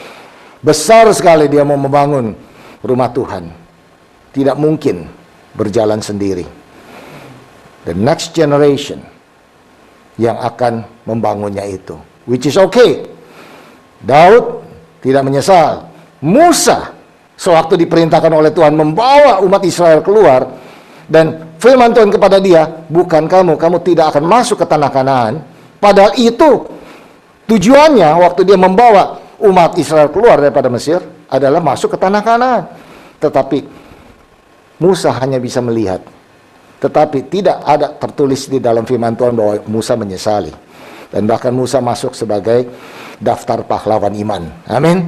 besar sekali dia mau membangun rumah Tuhan. Tidak mungkin berjalan sendiri. The next generation yang akan membangunnya itu, which is okay. Daud tidak menyesal. Musa sewaktu diperintahkan oleh Tuhan membawa umat Israel keluar, dan firman Tuhan kepada dia, bukan kamu tidak akan masuk ke tanah Kanaan. Padahal itu tujuannya waktu dia membawa umat Israel keluar daripada Mesir adalah masuk ke tanah Kanaan. Tetapi Musa hanya bisa melihat, tetapi tidak ada tertulis di dalam firman Tuhan bahwa Musa menyesali. Dan bahkan Musa masuk sebagai daftar pahlawan iman. Amin.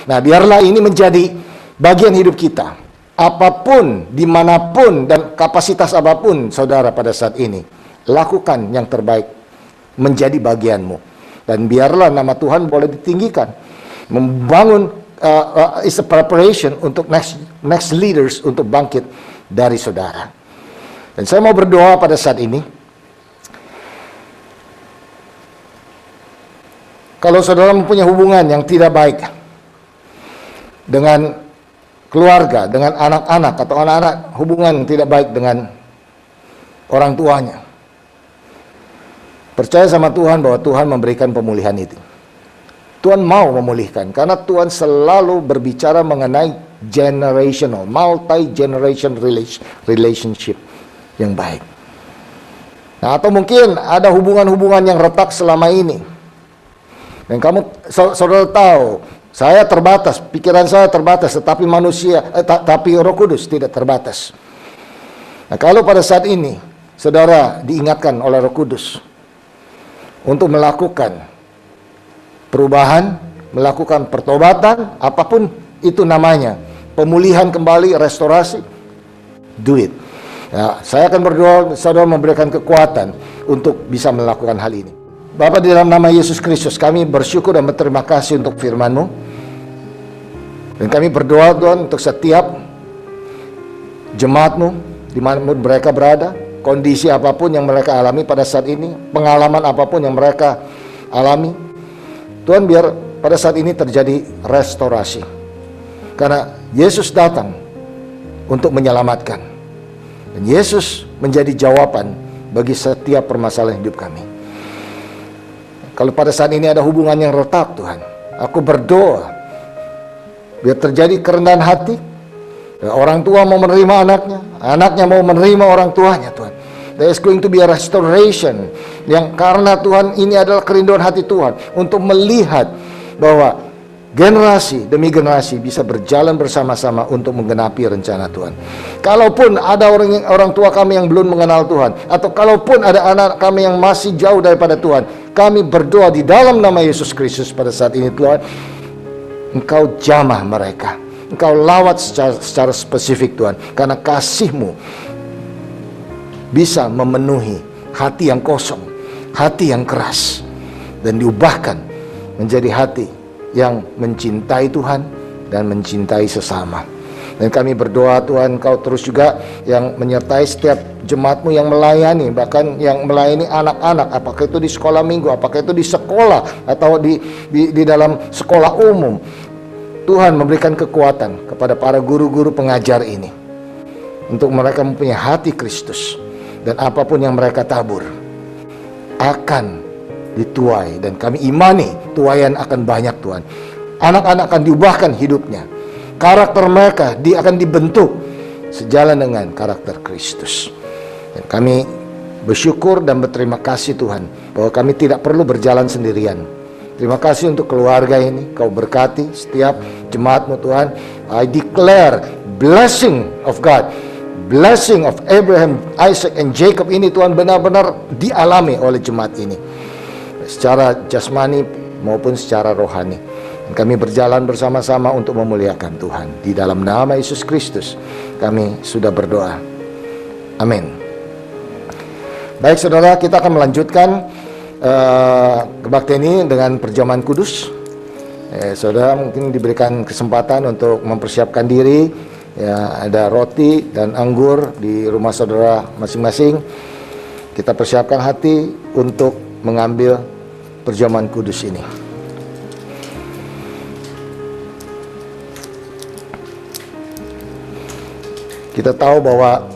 Nah, biarlah ini menjadi bagian hidup kita. Apapun, dimanapun, dan kapasitas apapun saudara pada saat ini, lakukan yang terbaik menjadi bagianmu. Dan biarlah nama Tuhan boleh ditinggikan. Membangun is a preparation untuk next leaders untuk bangkit dari saudara. Dan saya mau berdoa pada saat ini. Kalau saudara mempunyai hubungan yang tidak baik dengan keluarga, dengan anak-anak, atau anak-anak hubungan yang tidak baik dengan orang tuanya, percaya sama Tuhan bahwa Tuhan memberikan pemulihan itu. Tuhan mau memulihkan, karena Tuhan selalu berbicara mengenai generational, multi-generation relationship yang baik. Nah, atau mungkin ada hubungan-hubungan yang retak selama ini. Dan kamu, saudara tahu, saya terbatas, pikiran saya terbatas, tetapi tapi Roh Kudus tidak terbatas. Nah, kalau pada saat ini saudara diingatkan oleh Roh Kudus untuk melakukan perubahan, melakukan pertobatan, apapun itu namanya, pemulihan kembali, restorasi, do it. Ya, saya akan berdoa saudara memberikan kekuatan untuk bisa melakukan hal ini. Bapa, di dalam nama Yesus Kristus, kami bersyukur dan berterima kasih untuk firman-Mu. Dan kami berdoa Tuhan untuk setiap jemaat-Mu, di mana mereka berada, kondisi apapun yang mereka alami pada saat ini, pengalaman apapun yang mereka alami, Tuhan, biar pada saat ini terjadi restorasi. Karena Yesus datang untuk menyelamatkan. Dan Yesus menjadi jawaban bagi setiap permasalahan hidup kami. Kalau pada saat ini ada hubungan yang retak, Tuhan, aku berdoa biar terjadi kerendahan hati. Orang tua mau menerima anaknya, anaknya mau menerima orang tuanya, Tuhan. There is going to be a restoration, yang karena Tuhan ini adalah kerinduan hati Tuhan untuk melihat bahwa generasi demi generasi bisa berjalan bersama-sama untuk menggenapi rencana Tuhan. Kalaupun ada orang tua kami yang belum mengenal Tuhan, atau kalaupun ada anak kami yang masih jauh daripada Tuhan, kami berdoa di dalam nama Yesus Kristus pada saat ini, Tuhan, Engkau jamah mereka, Engkau lawat secara spesifik, Tuhan, karena kasih-Mu bisa memenuhi hati yang kosong, hati yang keras, dan diubahkan menjadi hati yang mencintai Tuhan dan mencintai sesama. Dan kami berdoa Tuhan, Kau terus juga yang menyertai setiap jemaat-Mu yang melayani, bahkan yang melayani anak-anak, apakah itu di sekolah minggu, apakah itu di sekolah atau di dalam sekolah umum. Tuhan memberikan kekuatan kepada para guru-guru pengajar ini untuk mereka mempunyai hati Kristus, dan apapun yang mereka tabur akan dituai, dan kami imani tuaian akan banyak Tuhan. Anak-anak akan diubahkan hidupnya, karakter mereka akan dibentuk sejalan dengan karakter Kristus. Dan kami bersyukur dan berterima kasih Tuhan bahwa kami tidak perlu berjalan sendirian. Terima kasih untuk keluarga ini, Kau berkati setiap jemaat-Mu Tuhan. I declare blessing of God, blessing of Abraham, Isaac, and Jacob ini Tuhan benar-benar dialami oleh jemaat ini, secara jasmani maupun secara rohani. Dan kami berjalan bersama-sama untuk memuliakan Tuhan. Di dalam nama Yesus Kristus kami sudah berdoa. Amin. Baik saudara, kita akan melanjutkan kebaktian ini dengan perjamuan kudus. Saudara mungkin diberikan kesempatan untuk mempersiapkan diri. Ya, ada roti dan anggur di rumah saudara masing-masing. Kita persiapkan hati untuk mengambil perjamuan kudus ini. Kita tahu bahwa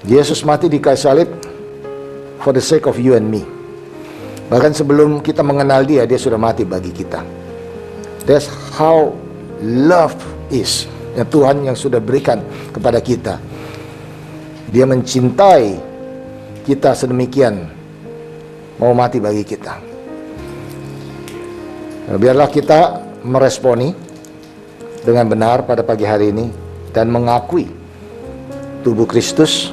Yesus mati di kayu salib for the sake of you and me. Bahkan sebelum kita mengenal dia, dia sudah mati bagi kita. That's how love is. Ya, Tuhan yang sudah berikan kepada kita. Dia mencintai kita sedemikian, mau mati bagi kita. Nah, biarlah kita meresponi dengan benar pada pagi hari ini dan mengakui tubuh Kristus,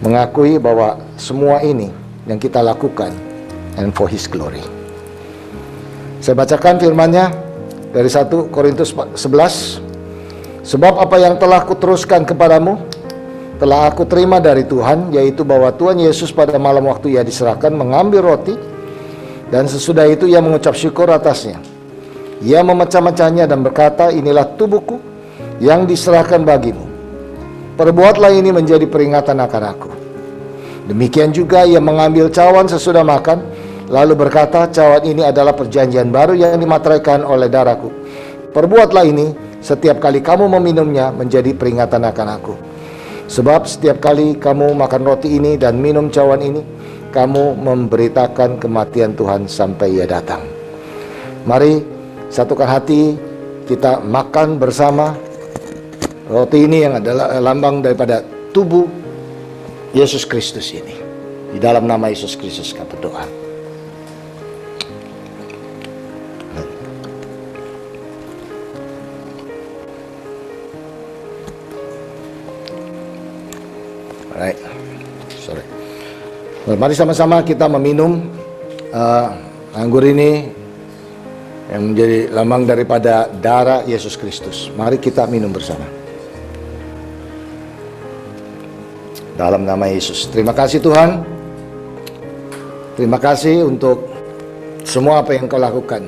mengakui bahwa semua ini yang kita lakukan and for His glory. Saya bacakan firman-Nya dari 1 Korintus 11. Sebab apa yang telah kuteruskan kepadamu telah aku terima dari Tuhan, yaitu bahwa Tuhan Yesus pada malam waktu Ia diserahkan mengambil roti, dan sesudah itu Ia mengucap syukur atasnya. Ia memecah-mecahnya dan berkata, inilah tubuhku yang diserahkan bagimu. Perbuatlah ini menjadi peringatan akan aku. Demikian juga Ia mengambil cawan sesudah makan, lalu berkata, cawan ini adalah perjanjian baru yang dimateraikan oleh darahku. Perbuatlah ini setiap kali kamu meminumnya menjadi peringatan akan aku. Sebab setiap kali kamu makan roti ini dan minum cawan ini, kamu memberitakan kematian Tuhan sampai Ia datang. Mari satukan hati, kita makan bersama roti ini yang adalah lambang daripada tubuh Yesus Kristus ini. Di dalam nama Yesus Kristus kami berdoa. Alright. Sorry. Mari sama-sama kita meminum anggur ini yang menjadi lambang daripada darah Yesus Kristus. Mari kita minum bersama. Dalam nama Yesus. Terima kasih Tuhan. Terima kasih untuk semua apa yang Kau lakukan.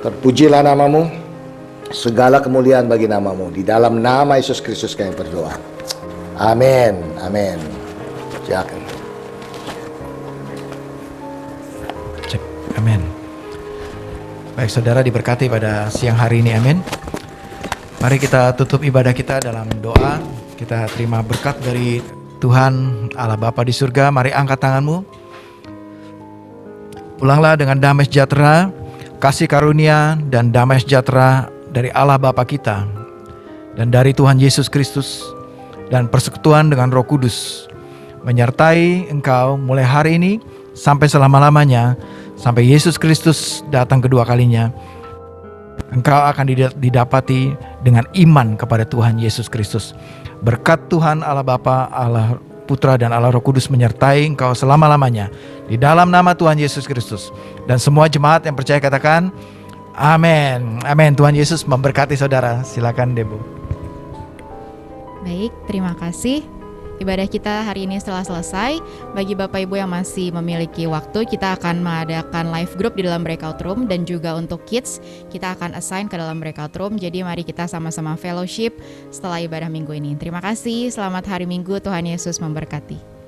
Terpujilah namamu. Segala kemuliaan bagi namamu. Di dalam nama Yesus Kristus kami berdoa. Amin. Amin. Silakan. Amin. Baik saudara, diberkati pada siang hari ini, amin. Mari kita tutup ibadah kita dalam doa. Kita terima berkat dari Tuhan Allah Bapa di surga. Mari angkat tanganmu. Pulanglah dengan damai sejahtera, kasih karunia dan damai sejahtera dari Allah Bapa kita dan dari Tuhan Yesus Kristus, dan persekutuan dengan Roh Kudus menyertai engkau mulai hari ini sampai selama-lamanya, sampai Yesus Kristus datang kedua kalinya. Engkau akan didapati dengan iman kepada Tuhan Yesus Kristus. Berkat Tuhan Allah Bapa, Allah Putra dan Allah Roh Kudus menyertai engkau selama-lamanya di dalam nama Tuhan Yesus Kristus. Dan semua jemaat yang percaya katakan amin. Amin. Tuhan Yesus memberkati saudara. Silakan Debu. Baik, terima kasih. Ibadah kita hari ini setelah selesai. Bagi Bapak Ibu yang masih memiliki waktu, kita akan mengadakan live group di dalam breakout room, dan juga untuk kids kita akan assign ke dalam breakout room. Jadi mari kita sama-sama fellowship setelah ibadah minggu ini. Terima kasih, selamat hari Minggu, Tuhan Yesus memberkati.